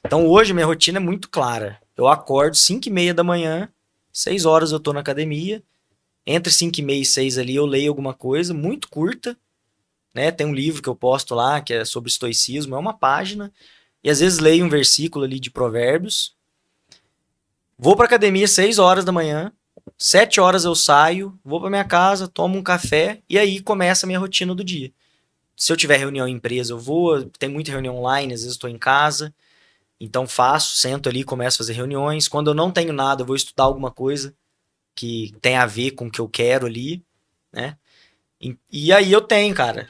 Então hoje minha rotina é muito clara. Eu acordo 5h30 da manhã, 6 horas eu tô na academia, entre 5h30 e 6 ali eu leio alguma coisa, muito curta, né? Tem um livro que eu posto lá, que é sobre estoicismo, é uma página, e às vezes leio um versículo ali de Provérbios. Vou pra academia 6 horas da manhã, 7 horas eu saio, vou pra minha casa, tomo um café, e aí começa a minha rotina do dia. Se eu tiver reunião em empresa, eu vou, tem muita reunião online, às vezes eu tô em casa, então sento ali, começo a fazer reuniões. Quando eu não tenho nada, eu vou estudar alguma coisa que tem a ver com o que eu quero ali, né? E aí eu tenho, cara,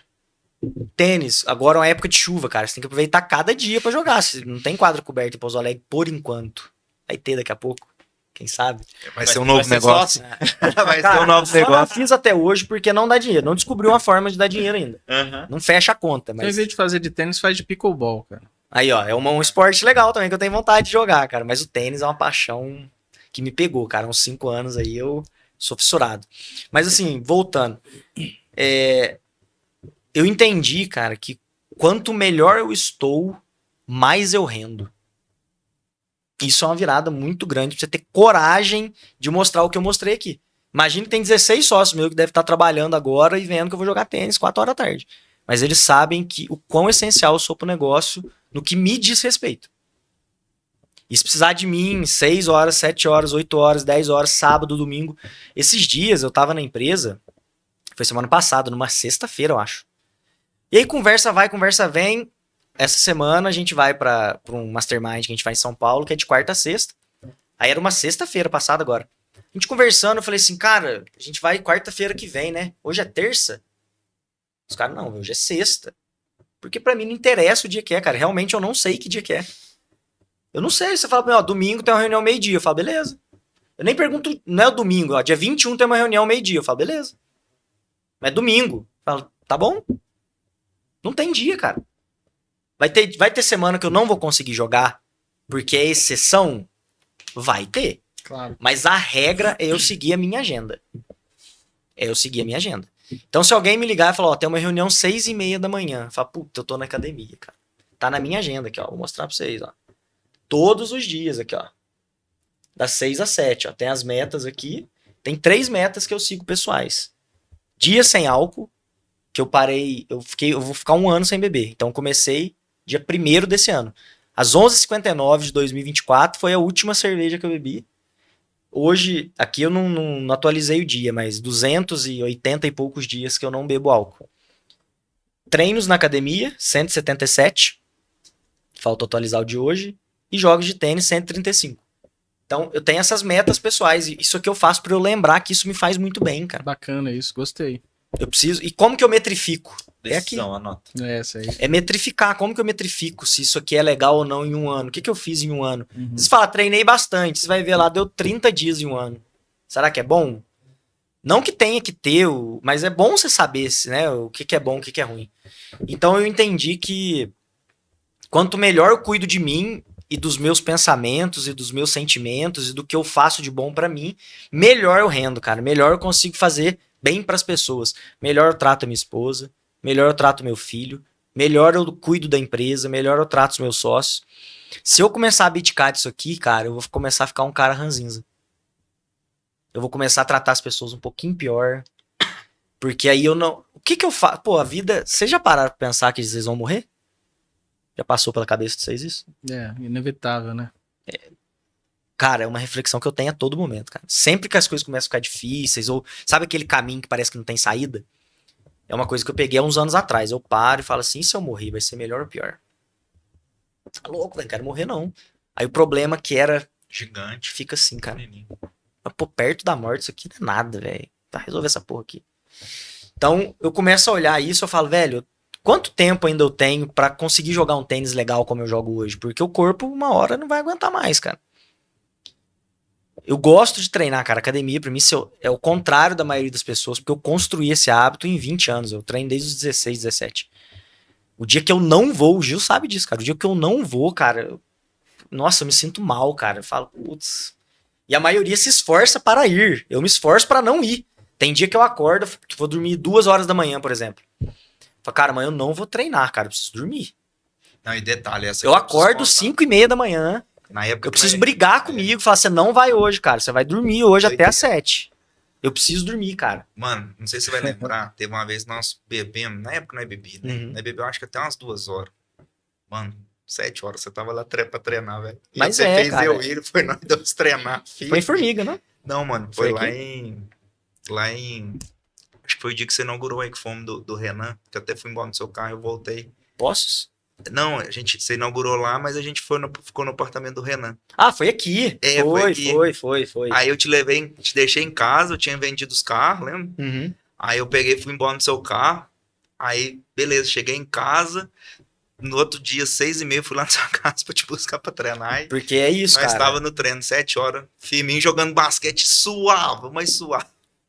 tênis. Agora é uma época de chuva, cara. Você tem que aproveitar cada dia pra jogar. Você não tem quadra coberta em Pouso Alegre por enquanto. Vai ter daqui a pouco. Quem sabe? Vai ser um novo ser negócio. Vai ser um novo Só não negócio. fiz até hoje porque não dá dinheiro. Não descobri uma forma de dar dinheiro ainda. Aham. Não fecha a conta, Então, em mas vez de fazer de tênis, faz de pickleball, cara. Aí, ó, é um esporte legal também que eu tenho vontade de jogar, cara. Mas o tênis é uma paixão que me pegou, cara. Uns 5 anos aí eu sou fissurado. Mas assim, voltando. Eu entendi, cara, que quanto melhor eu estou, mais eu rendo. Isso é uma virada muito grande pra você ter coragem de mostrar o que eu mostrei aqui. Imagina que tem 16 sócios meus que devem estar trabalhando agora e vendo que eu vou jogar tênis 4 horas da tarde. Mas eles sabem que o quão essencial eu sou pro negócio no que me diz respeito. E se precisar de mim 6 horas, 7 horas, 8 horas, 10 horas, sábado, domingo. Esses dias eu tava na empresa, foi semana passada, numa sexta-feira, eu acho. E aí conversa vai, conversa vem. Essa semana a gente vai pra um mastermind que a gente vai em São Paulo, que é de quarta a sexta. Aí era uma sexta-feira passada agora. A gente conversando, eu falei assim, cara, a gente vai quarta-feira que vem, né? Hoje é terça? Os caras, não, hoje é sexta. Porque pra mim não interessa o dia que é, cara. Realmente eu não sei que dia que é. Eu não sei. Você fala pra mim, ó, domingo tem uma reunião meio-dia. Eu falo, beleza. Eu nem pergunto, não é o domingo, ó, dia 21 tem uma reunião meio-dia. Eu falo, beleza. Mas é domingo. Eu falo, tá bom. Não tem dia, cara. Vai ter semana que eu não vou conseguir jogar porque é exceção? Vai ter. Claro. Mas a regra é eu seguir a minha agenda. Então, se alguém me ligar e falar, ó, tem uma reunião 6:30 da manhã, fala, puta, eu tô na academia, cara. Tá na minha agenda aqui, ó. Vou mostrar pra vocês, ó. Todos os dias aqui, ó. Das 6 às 7, ó. Tem as metas aqui. Tem 3 metas que eu sigo pessoais. Dia sem álcool, que eu parei, eu vou ficar 1 ano sem beber. Então, comecei dia 1º desse ano. Às 11h59 de 2024 foi a última cerveja que eu bebi. Hoje, aqui eu não atualizei o dia, mas 280 e poucos dias que eu não bebo álcool. Treinos na academia, 177. Falta atualizar o de hoje. E jogos de tênis, 135. Então, eu tenho essas metas pessoais. E isso aqui eu faço pra eu lembrar que isso me faz muito bem, cara. Bacana isso, gostei. Eu preciso... E como que eu metrifico? É aqui. Decisão, anota. É essa aí. É metrificar. Como que eu metrifico se isso aqui é legal ou não em 1 ano? O que eu fiz em 1 ano? Uhum. Você fala, treinei bastante. Você vai ver lá, deu 30 dias em 1 ano. Será que é bom? Não que tenha que ter, mas é bom você saber, né, o que é bom, o que é ruim. Então eu entendi que quanto melhor eu cuido de mim e dos meus pensamentos e dos meus sentimentos e do que eu faço de bom pra mim, melhor eu rendo, cara. Melhor eu consigo fazer bem pras pessoas. Melhor eu trato a minha esposa, melhor eu trato meu filho, melhor eu cuido da empresa, melhor eu trato os meus sócios. Se eu começar a abdicar disso aqui, cara, eu vou começar a ficar um cara ranzinza. Eu vou começar a tratar as pessoas um pouquinho pior. Porque aí eu não... O que eu faço? Pô, a vida... Vocês já pararam pra pensar que vocês vão morrer? Já passou pela cabeça de vocês isso? É, inevitável, né? Cara, é uma reflexão que eu tenho a todo momento, cara. Sempre que as coisas começam a ficar difíceis, ou sabe aquele caminho que parece que não tem saída? É uma coisa que eu peguei há uns anos atrás. Eu paro e falo assim, e se eu morrer, vai ser melhor ou pior? Tá louco, velho, não quero morrer não. Aí o problema que era Gigante. fica assim, cara. Pequenininho. Mas, pô, perto da morte, isso aqui não é nada, velho. Vai resolver essa porra aqui. Então, eu começo a olhar isso, eu falo, velho, quanto tempo ainda eu tenho pra conseguir jogar um tênis legal como eu jogo hoje? Porque o corpo, uma hora, não vai aguentar mais, cara. Eu gosto de treinar, cara. Academia, pra mim, é o contrário da maioria das pessoas, porque eu construí esse hábito em 20 anos. Eu treino desde os 16, 17. O dia que eu não vou, o Gil sabe disso, cara. O dia que eu não vou, cara, nossa, eu me sinto mal, cara. Eu falo, putz. E a maioria se esforça para ir. Eu me esforço para não ir. Tem dia que eu acordo, que vou dormir 2 horas da manhã, por exemplo. Falo, cara, amanhã eu não vou treinar, cara. Eu preciso dormir. Não, e detalhe, essa Eu aqui preciso acordo contar. 5:30 da manhã. Na época Eu preciso que- brigar comigo. Falar, você não vai hoje, cara. Você vai dormir hoje até às 7. Eu preciso dormir, cara. Mano, não sei se você vai lembrar, teve uma vez nós bebemos, na época nós bebíamos, né? Uhum. Nós bebemos acho que até umas 2 horas. Mano, 7 horas, você tava lá pra treinar, velho. E Mas você é, fez cara. eu ir, foi nós dois treinar. Filho. Foi em Formiga, não? Não, mano, foi Foi lá aqui? em... Lá em... Acho que foi o dia que você inaugurou aí, que fomos do Renan, que eu até fui embora no seu carro e eu voltei. Poços? Não, você inaugurou lá, mas a gente ficou no apartamento do Renan. Ah, foi aqui. É, foi aqui. Foi. Aí eu te levei, te deixei em casa, eu tinha vendido os carros, lembra? Uhum. Aí eu peguei e fui embora no seu carro. Aí, beleza, cheguei em casa. No outro dia, 6:30, fui lá na sua casa pra te buscar pra treinar. E Porque é isso, nós cara. estava no treino, 7 horas, firminho, jogando basquete suave, mas suave.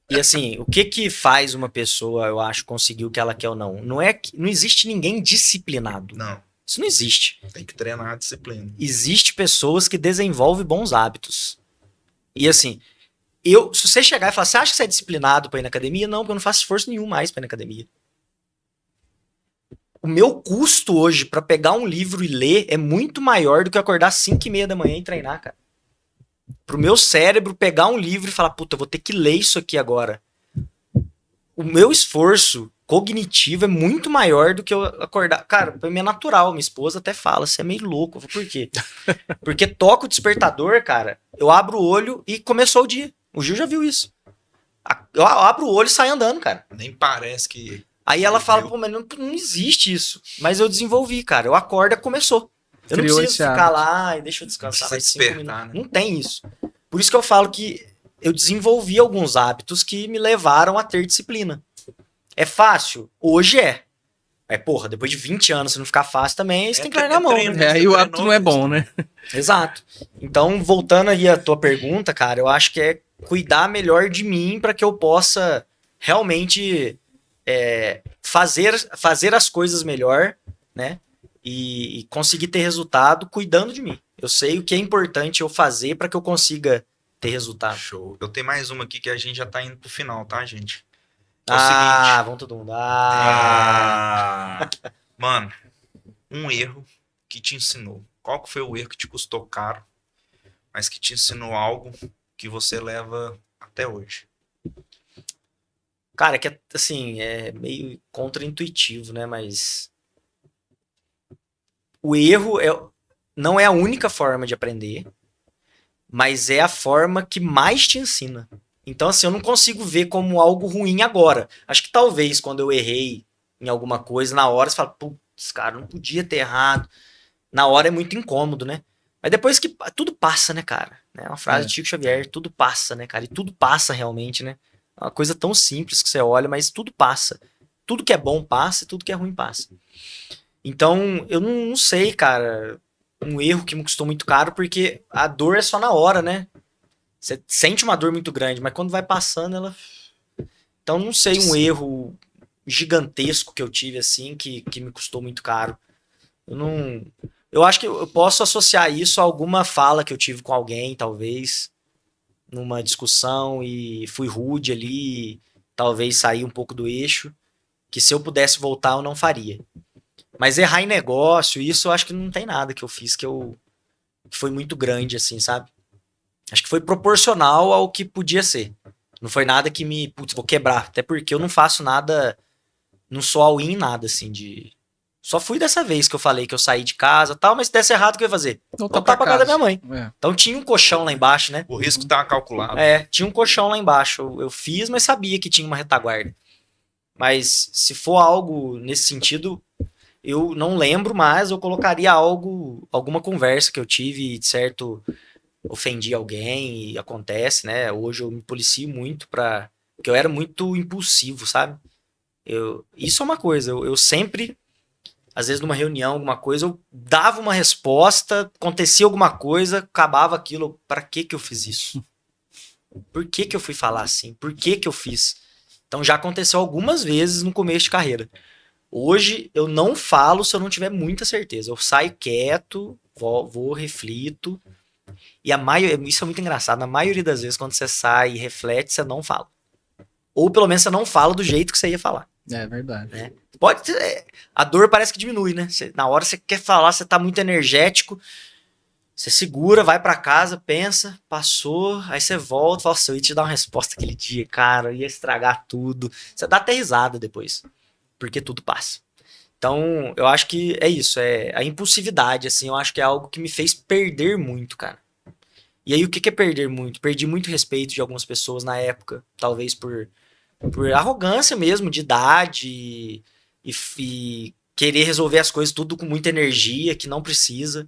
E assim, o que que faz uma pessoa, eu acho, conseguir o que ela quer ou não? Não existe ninguém disciplinado. Não. Isso não existe. Tem que treinar a disciplina. Existe pessoas que desenvolvem bons hábitos. E assim, se você chegar e falar, você acha que você é disciplinado pra ir na academia? Não, porque eu não faço esforço nenhum mais pra ir na academia. O meu custo hoje pra pegar um livro e ler é muito maior do que eu acordar às 5:30 da manhã e treinar, cara. Pro meu cérebro pegar um livro e falar, puta, eu vou ter que ler isso aqui agora. O meu esforço cognitivo é muito maior do que eu acordar. Cara, pra mim é natural. Minha esposa até fala, você é meio louco. Eu falo, por quê? Porque toca o despertador, cara, eu abro o olho e começou o dia. O Gil já viu isso. Eu abro o olho e saio andando, cara. Nem parece que... Aí ela fala, viu? pô, mas não existe isso. Mas eu desenvolvi, cara. Eu acordo e começou. Eu não Criou preciso esse ficar hábito. lá e deixa eu descansar Não mais precisa 5 despertar, minutos. né? Não tem isso. Por isso que eu falo que eu desenvolvi alguns hábitos que me levaram a ter disciplina. É fácil? Hoje é. Mas, porra, depois de 20 anos, se não ficar fácil também, você tem que largar a mão. treino, Né? Aí o hábito não é bom, né? Exato. Então, voltando aí à tua pergunta, cara, eu acho que é cuidar melhor de mim para que eu possa realmente fazer as coisas melhor, né? E conseguir ter resultado cuidando de mim. Eu sei o que é importante eu fazer para que eu consiga ter resultado. Show. Eu tenho mais uma aqui que a gente já tá indo pro final, tá, gente? É o seguinte. Vamos todo mundo. Mano, um erro que te ensinou. Qual que foi o erro que te custou caro, mas que te ensinou algo que você leva até hoje? Cara, que assim, é meio contraintuitivo, né? Mas o erro não é a única forma de aprender, mas é a forma que mais te ensina. Então, assim, eu não consigo ver como algo ruim agora. Acho que talvez quando eu errei em alguma coisa, na hora você fala, putz, cara, não podia ter errado. Na hora é muito incômodo, né? Mas depois que tudo passa, né, cara? É uma frase de Chico Xavier, tudo passa, né, cara? E tudo passa realmente, né? É uma coisa tão simples que você olha, mas tudo passa. Tudo que é bom passa e tudo que é ruim passa. Então, eu não sei, cara, um erro que me custou muito caro, porque a dor é só na hora, né? Você sente uma dor muito grande, mas quando vai passando, ela... Então, não sei um erro gigantesco que eu tive, assim, que me custou muito caro. Eu acho que eu posso associar isso a alguma fala que eu tive com alguém, talvez, numa discussão, e fui rude ali, talvez saí um pouco do eixo, que se eu pudesse voltar, eu não faria. Mas errar em negócio, isso eu acho que não tem nada que eu fiz que foi muito grande, assim, sabe? Acho que foi proporcional ao que podia ser. Não foi nada que putz, vou quebrar. Até porque eu não faço nada, não sou all-in em nada, assim, Só fui dessa vez que eu falei que eu saí de casa e tal, mas se desse errado, o que eu ia fazer? Voltar pra casa da minha mãe. Então tinha um colchão lá embaixo, né? O risco tá calculado. Tinha um colchão lá embaixo. Eu fiz, mas sabia que tinha uma retaguarda. Mas se for algo nesse sentido, eu não lembro, mas eu colocaria alguma conversa que eu tive, de certo, ofendi alguém e acontece, né? Hoje eu me policio muito porque eu era muito impulsivo, sabe? Isso é uma coisa, eu sempre, às vezes numa reunião, alguma coisa, eu dava uma resposta, acontecia alguma coisa, acabava aquilo, pra que eu fiz isso? Por que eu fui falar assim? Por que eu fiz? Então já aconteceu algumas vezes no começo de carreira. Hoje eu não falo se eu não tiver muita certeza. Eu saio quieto, vou reflito. E isso é muito engraçado. Na maioria das vezes, quando você sai e reflete, você não fala. Ou pelo menos você não fala do jeito que você ia falar. É verdade. Né? A dor parece que diminui, né? Na hora você quer falar, você tá muito energético. Você segura, vai pra casa, pensa, passou, aí você volta, fala, eu ia te dar uma resposta aquele dia, cara, ia estragar tudo. Você dá até risada depois, porque tudo passa. Então, eu acho que é isso, é a impulsividade, assim, eu acho que é algo que me fez perder muito, cara. E aí, o que é perder muito? Perdi muito respeito de algumas pessoas na época, talvez por arrogância mesmo, de idade, e querer resolver as coisas tudo com muita energia, que não precisa.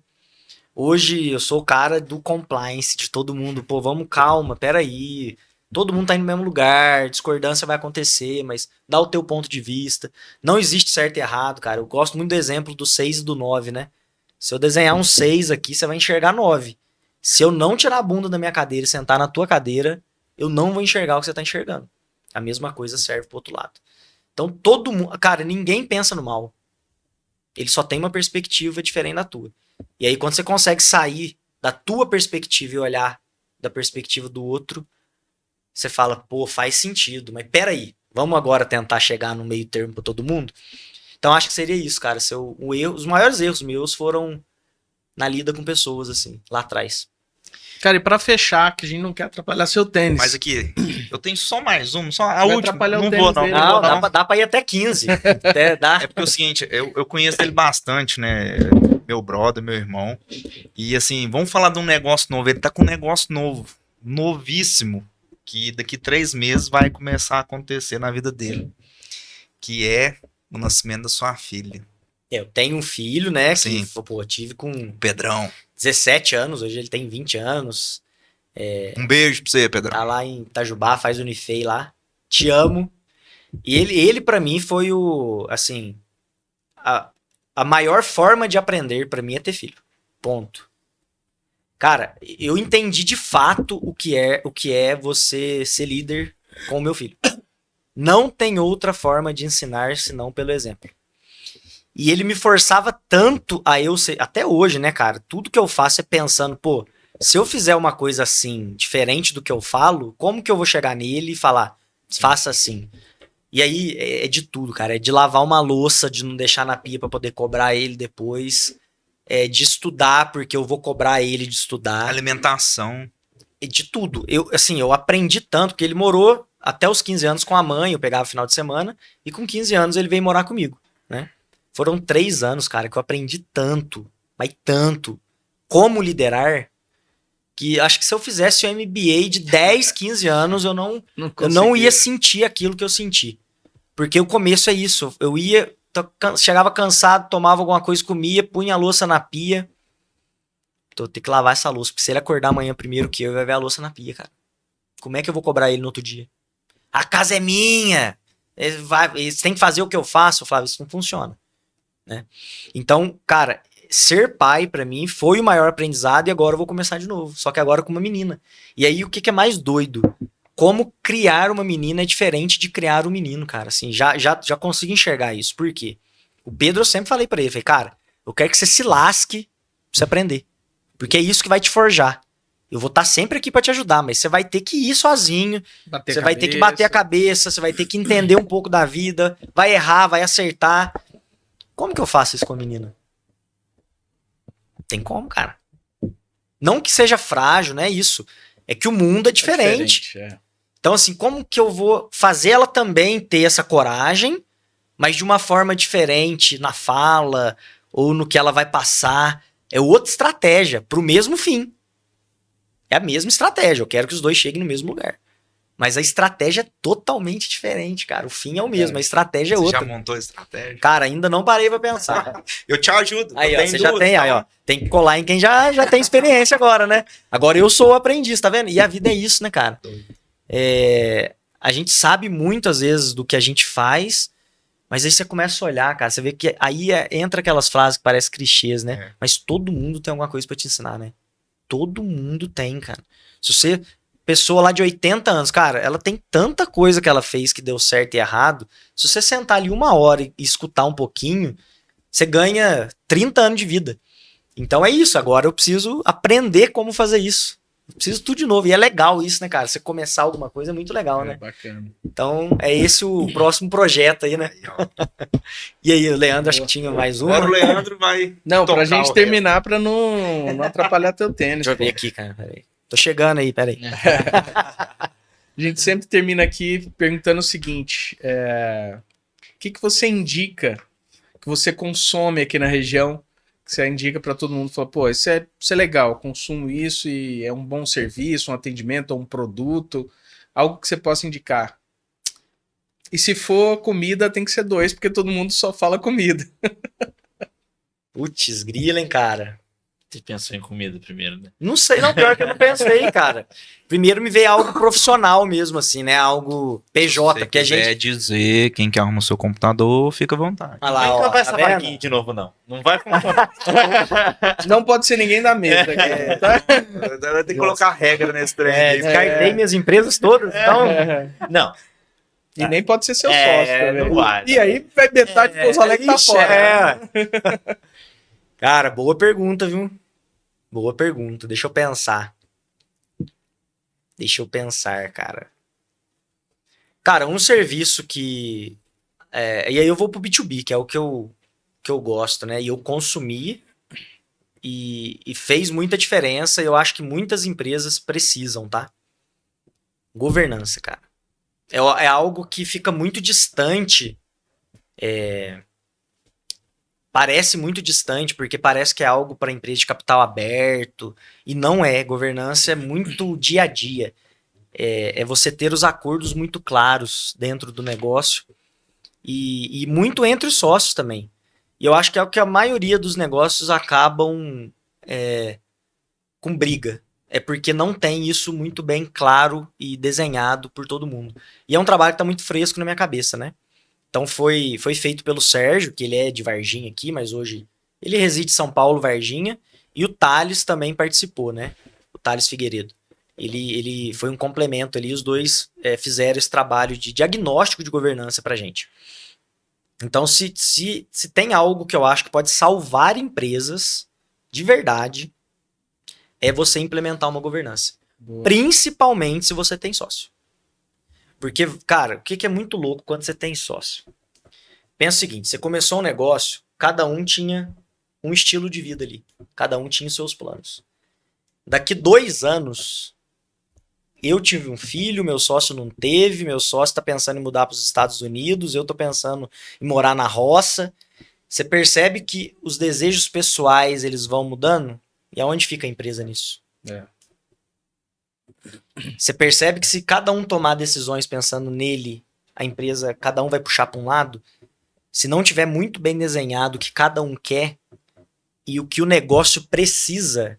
Hoje eu sou o cara do compliance, de todo mundo. Pô, vamos, calma, peraí. Todo mundo tá indo no mesmo lugar, discordância vai acontecer, mas dá o teu ponto de vista. Não existe certo e errado, cara. Eu gosto muito do exemplo do 6 e do 9, né? Se eu desenhar um 6 aqui, você vai enxergar 9. Se eu não tirar a bunda da minha cadeira e sentar na tua cadeira, eu não vou enxergar o que você tá enxergando. A mesma coisa serve pro outro lado. Então todo mundo... Cara, ninguém pensa no mal. ele só tem uma perspectiva diferente da tua. E aí, quando você consegue sair da tua perspectiva e olhar da perspectiva do outro, você fala, pô, faz sentido, mas peraí, vamos agora tentar chegar no meio termo pra todo mundo? Então, acho que seria isso, cara. Os maiores erros meus foram na lida com pessoas, assim, lá atrás. Cara, e pra fechar, que a gente não quer atrapalhar seu tênis. Mas aqui, eu tenho só mais um, só a Vai última. atrapalhar o Não tênis vou, não. dele. Não vou, Não, não. dá pra ir até 15. Até dá. É porque é o seguinte, eu conheço ele bastante, né? Meu brother, meu irmão. E assim, vamos falar de um negócio novo. Ele tá com um negócio novo, novíssimo, que daqui 3 meses vai começar a acontecer na vida dele. Que é o nascimento da sua filha. Eu tenho um filho, né? Sim. Que, pô, tive com Pedrão. 17 anos, hoje ele tem 20 anos. Um beijo pra você, Pedrão. Tá lá em Itajubá, faz Unifei lá. Te amo. E ele para mim foi assim, a maior forma de aprender pra mim é ter filho. Ponto. Cara, eu entendi de fato o que é você ser líder com o meu filho. Não tem outra forma de ensinar senão pelo exemplo. E ele me forçava tanto a eu ser, até hoje, né, cara? Tudo que eu faço é pensando, pô, se eu fizer uma coisa assim, diferente do que eu falo, como que eu vou chegar nele e falar, faça assim? E aí é de tudo, cara. É de lavar uma louça, de não deixar na pia pra poder cobrar ele depois. É de estudar, porque eu vou cobrar ele de estudar. Alimentação. É de tudo. Eu aprendi tanto, porque ele morou até os 15 anos com a mãe, eu pegava final de semana, e com 15 anos ele veio morar comigo, né? Foram 3 anos, cara, que eu aprendi tanto, mas tanto, como liderar, que acho que se eu fizesse o MBA de 10, 15 anos, eu não ia sentir aquilo que eu senti. Porque o começo é isso. Eu ia, chegava cansado, tomava alguma coisa, comia, punha a louça na pia. Tô ter que lavar essa louça, porque se ele acordar amanhã primeiro que eu, vai ver a louça na pia, cara. Como é que eu vou cobrar ele no outro dia? A casa é minha! Você tem que fazer o que eu faço. Eu falava, isso não funciona. Né? Então, cara, ser pai pra mim foi o maior aprendizado e agora eu vou começar de novo. Só que agora com uma menina. E aí, o que é mais doido? Como criar uma menina é diferente de criar um menino, cara. Assim, já consigo enxergar isso. Por quê? O Pedro, eu sempre falei pra ele, cara, eu quero que você se lasque pra você aprender. Porque é isso que vai te forjar. Eu vou estar sempre aqui pra te ajudar, mas você vai ter que ir sozinho. Você vai ter que bater a cabeça, você vai ter que entender um pouco da vida, vai errar, vai acertar. Como que eu faço isso com a menina? Tem como, cara. Não que seja frágil, não é isso. É que o mundo é diferente. Então, assim, como que eu vou fazer ela também ter essa coragem, mas de uma forma diferente na fala ou no que ela vai passar? É outra estratégia pro mesmo fim. É a mesma estratégia. Eu quero que os dois cheguem no mesmo lugar. Mas a estratégia é totalmente diferente, cara. O fim é o mesmo, a estratégia é outra. Você já montou a estratégia? Cara, ainda não parei pra pensar. Eu te ajudo. Aí, ó, você já tem, aí, ó. Tem que colar em quem já tem experiência agora, né? Agora eu sou o aprendiz, tá vendo? E a vida é isso, né, cara? A gente sabe muito, às vezes, do que a gente faz, mas aí você começa a olhar, cara, você vê que aí entra aquelas frases que parecem clichês, né? É. Mas todo mundo tem alguma coisa pra te ensinar, né? Todo mundo tem, cara. Se você... Pessoa lá de 80 anos, cara, ela tem tanta coisa que ela fez que deu certo e errado. Se você sentar ali 1 hora e escutar um pouquinho, você ganha 30 anos de vida. Então é isso, agora eu preciso aprender como fazer isso. Eu preciso tudo de novo. E é legal isso, né, cara? Você começar alguma coisa é muito legal, né? Bacana. Então é esse o próximo projeto aí, né? Aí, ó. E aí, o Leandro, acho que tinha mais uma. Agora o Leandro vai. Não, pra tocar gente o terminar, pra não atrapalhar teu tênis. Deixa eu ver aqui, cara. Peraí. Tô chegando aí, peraí. A gente sempre termina aqui perguntando o seguinte: o que você indica, que você consome aqui na região, que você indica pra todo mundo? Fala, pô, isso é legal, eu consumo isso e é um bom serviço, um atendimento, um produto, algo que você possa indicar. E se for comida, tem que ser 2, porque todo mundo só fala comida. Putz, grila, hein, cara. Você pensou em comida primeiro, né? Não sei, não, pior que eu não pensei, cara. Primeiro me veio algo profissional mesmo, assim, né? Algo PJ, porque a gente... dizer quem que arruma o seu computador, fica à vontade. Olha lá, Não ó, vai tá essa vendo? vaguinha de novo, não. Não vai funcionar. Não pode ser ninguém da mesa aqui, tá? Tem que colocar regra nesse trem. Descartei minhas empresas todas, então... Não. E nem pode ser seu É, sócio também. não vai, E aí vai metade do Pouso Alegre tá ixi, fora. Cara, boa pergunta, viu? Boa pergunta. Deixa eu pensar. Cara. Cara, um serviço que... e aí eu vou pro B2B, que é o que eu gosto, né? E eu consumi e fez muita diferença. E eu acho que muitas empresas precisam, tá? Governança, cara. É algo que fica muito distante. Parece muito distante, porque parece que é algo para empresa de capital aberto. E não é. Governança é muito dia a dia. É você ter os acordos muito claros dentro do negócio. E muito entre os sócios também. E eu acho que é o que a maioria dos negócios acabam com briga. É porque não tem isso muito bem claro e desenhado por todo mundo. E é um trabalho que está muito fresco na minha cabeça, né? Então foi feito pelo Sérgio, que ele é de Varginha aqui, mas hoje ele reside em São Paulo, Varginha. E o Thales também participou, né? O Thales Figueiredo. Ele foi um complemento ali, os dois fizeram esse trabalho de diagnóstico de governança pra gente. Então, se tem algo que eu acho que pode salvar empresas de verdade, é você implementar uma governança. Boa. Principalmente se você tem sócio. Porque, cara, o que é muito louco quando você tem sócio? Pensa o seguinte, você começou um negócio, cada um tinha um estilo de vida ali. Cada um tinha os seus planos. Daqui 2 anos, eu tive um filho, meu sócio não teve, meu sócio está pensando em mudar para os Estados Unidos, eu estou pensando em morar na roça. Você percebe que os desejos pessoais eles vão mudando? E aonde fica a empresa nisso? Você percebe que se cada um tomar decisões pensando nele, a empresa, cada um vai puxar para um lado? Se não tiver muito bem desenhado o que cada um quer e o que o negócio precisa,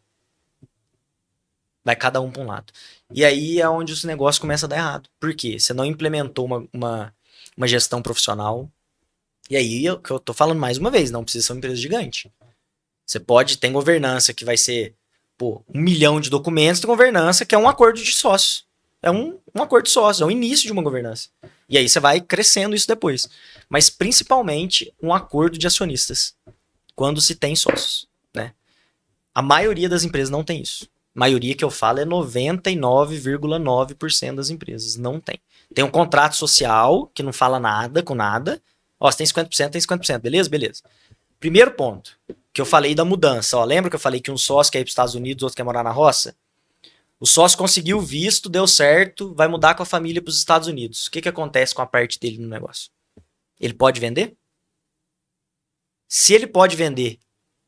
vai cada um para um lado. E aí é onde os negócios começam a dar errado. Por quê? Você não implementou uma gestão profissional. E aí, o que eu tô falando mais uma vez, não precisa ser uma empresa gigante. Você tem governança que vai ser 1 milhão de documentos, tem governança que é um acordo de sócios. É um acordo de sócios, é o início de uma governança. E aí você vai crescendo isso depois. Mas principalmente um acordo de acionistas, quando se tem sócios, né? A maioria das empresas não tem isso. A maioria que eu falo é 99,9% das empresas. Não tem. Tem um contrato social que não fala nada com nada. Ó, você tem 50%, tem 50%. Beleza? Beleza. Primeiro ponto, que eu falei da mudança. Ó, lembra que eu falei que um sócio quer ir para os Estados Unidos, outro quer morar na roça? O sócio conseguiu o visto, deu certo, vai mudar com a família para os Estados Unidos. O que acontece com a parte dele no negócio? Ele pode vender? Se ele pode vender,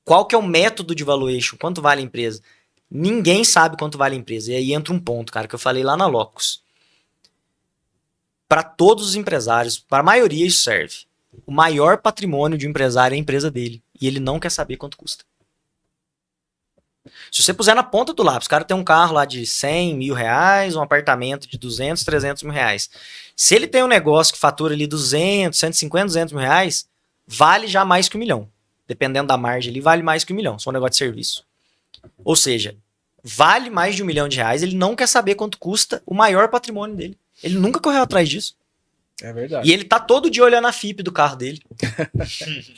qual que é o método de valuation? Quanto vale a empresa? Ninguém sabe quanto vale a empresa. E aí entra um ponto, cara, que eu falei lá na Locus. Para todos os empresários, para a maioria isso serve. O maior patrimônio de um empresário é a empresa dele. E ele não quer saber quanto custa. Se você puser na ponta do lápis, o cara tem um carro lá de 100 mil reais, um apartamento de 200, 300 mil reais. Se ele tem um negócio que fatura ali 200, 150, 200 mil reais, vale já mais que 1 milhão. Dependendo da margem ali, vale mais que 1 milhão. Só um negócio de serviço. Ou seja, vale mais de 1 milhão de reais, ele não quer saber quanto custa o maior patrimônio dele. Ele nunca correu atrás disso. É verdade. E ele tá todo dia olhando a FIP do carro dele.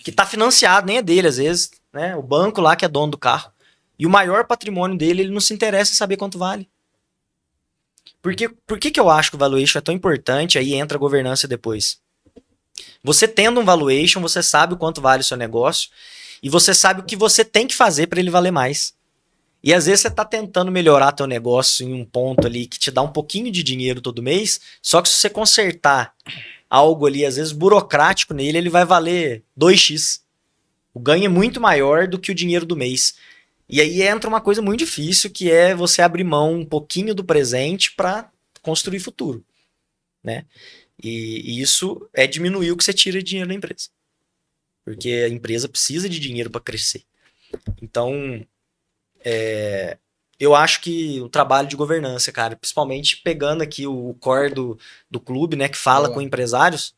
Que tá financiado, nem é dele às vezes, né? O banco lá que é dono do carro. E o maior patrimônio dele, ele não se interessa em saber quanto vale. Por que eu acho que o valuation é tão importante? Aí entra a governança depois. Você tendo um valuation, você sabe o quanto vale o seu negócio e você sabe o que você tem que fazer para ele valer mais. E às vezes você tá tentando melhorar teu negócio em um ponto ali que te dá um pouquinho de dinheiro todo mês, só que se você consertar algo ali, às vezes burocrático nele, ele vai valer 2x. O ganho é muito maior do que o dinheiro do mês. E aí entra uma coisa muito difícil, que é você abrir mão um pouquinho do presente para construir futuro, né? E isso é diminuir o que você tira de dinheiro da empresa. Porque a empresa precisa de dinheiro para crescer. Então, eu acho que o trabalho de governança, cara, principalmente pegando aqui o core do clube, né, que fala Boa. com empresários,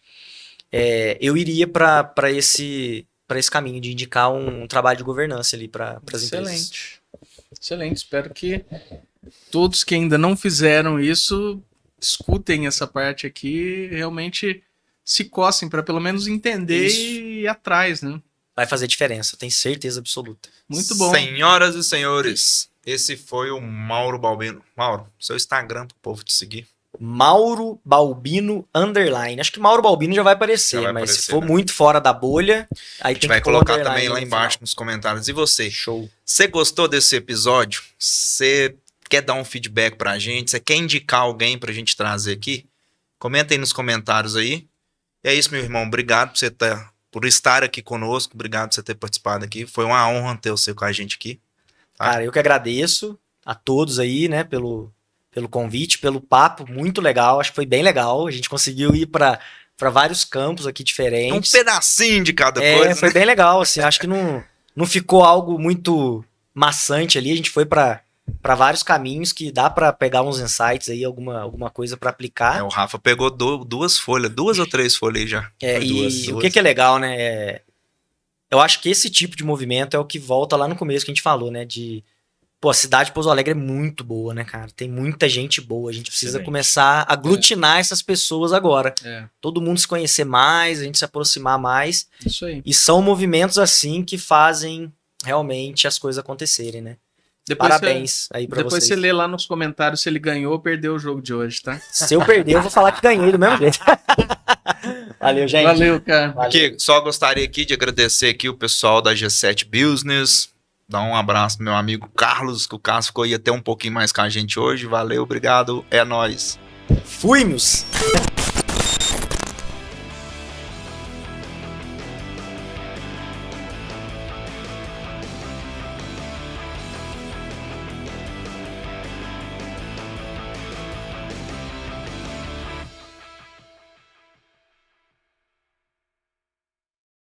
eu iria para esse caminho de indicar um trabalho de governança ali para as empresas. Excelente. Excelente. Espero que todos que ainda não fizeram isso escutem essa parte aqui, realmente se coçem para pelo menos entender Isso. e ir atrás, né? Vai fazer diferença, tenho certeza absoluta. Muito bom. Senhoras e senhores, esse foi o Mauro Balbino. Mauro, seu Instagram pro povo te seguir. Mauro Balbino _. Acho que Mauro Balbino já vai aparecer, Já vai mas aparecer, se for né? muito fora da bolha, aí A gente tem vai que pôr colocar underline também lá no embaixo final. nos comentários. E você? Show. Você gostou desse episódio? Você quer dar um feedback pra gente? Você quer indicar alguém pra gente trazer aqui? Comenta aí nos comentários aí. E é isso, meu irmão. Obrigado por estar aqui conosco. Obrigado por você ter participado aqui. Foi uma honra ter você com a gente aqui. Tá? Cara, eu que agradeço a todos aí, né, pelo convite, pelo papo, muito legal, acho que foi bem legal, a gente conseguiu ir para vários campos aqui Um diferentes. pedacinho de cada coisa. Foi né? bem legal, assim, acho que não ficou algo muito maçante ali, a gente foi para vários caminhos que dá para pegar uns insights aí, alguma coisa para aplicar. O Rafa pegou duas folhas, 2 ou 3 folhas aí já. Foi E o duas. que é legal, né, eu acho que esse tipo de movimento é o que volta lá no começo que a gente falou, né, pô, a cidade de Pouso Alegre é muito boa, né, cara? Tem muita gente boa. A gente precisa Excelente. começar a aglutinar essas pessoas agora. É, Todo mundo se conhecer mais, a gente se aproximar mais. isso aí. E são movimentos assim que fazem realmente as coisas acontecerem, né? Depois Parabéns aí pra Depois vocês. você lê lá nos comentários se ele ganhou ou perdeu o jogo de hoje, tá? Se eu perder, eu vou falar que ganhei do mesmo jeito. Valeu, gente. Valeu, cara. Valeu. Aqui, só gostaria aqui de agradecer aqui o pessoal da G7 Business. Dar um abraço pro meu amigo Carlos, que o Carlos ficou aí até um pouquinho mais com a gente hoje. Valeu, obrigado, é nóis. Fui, meus.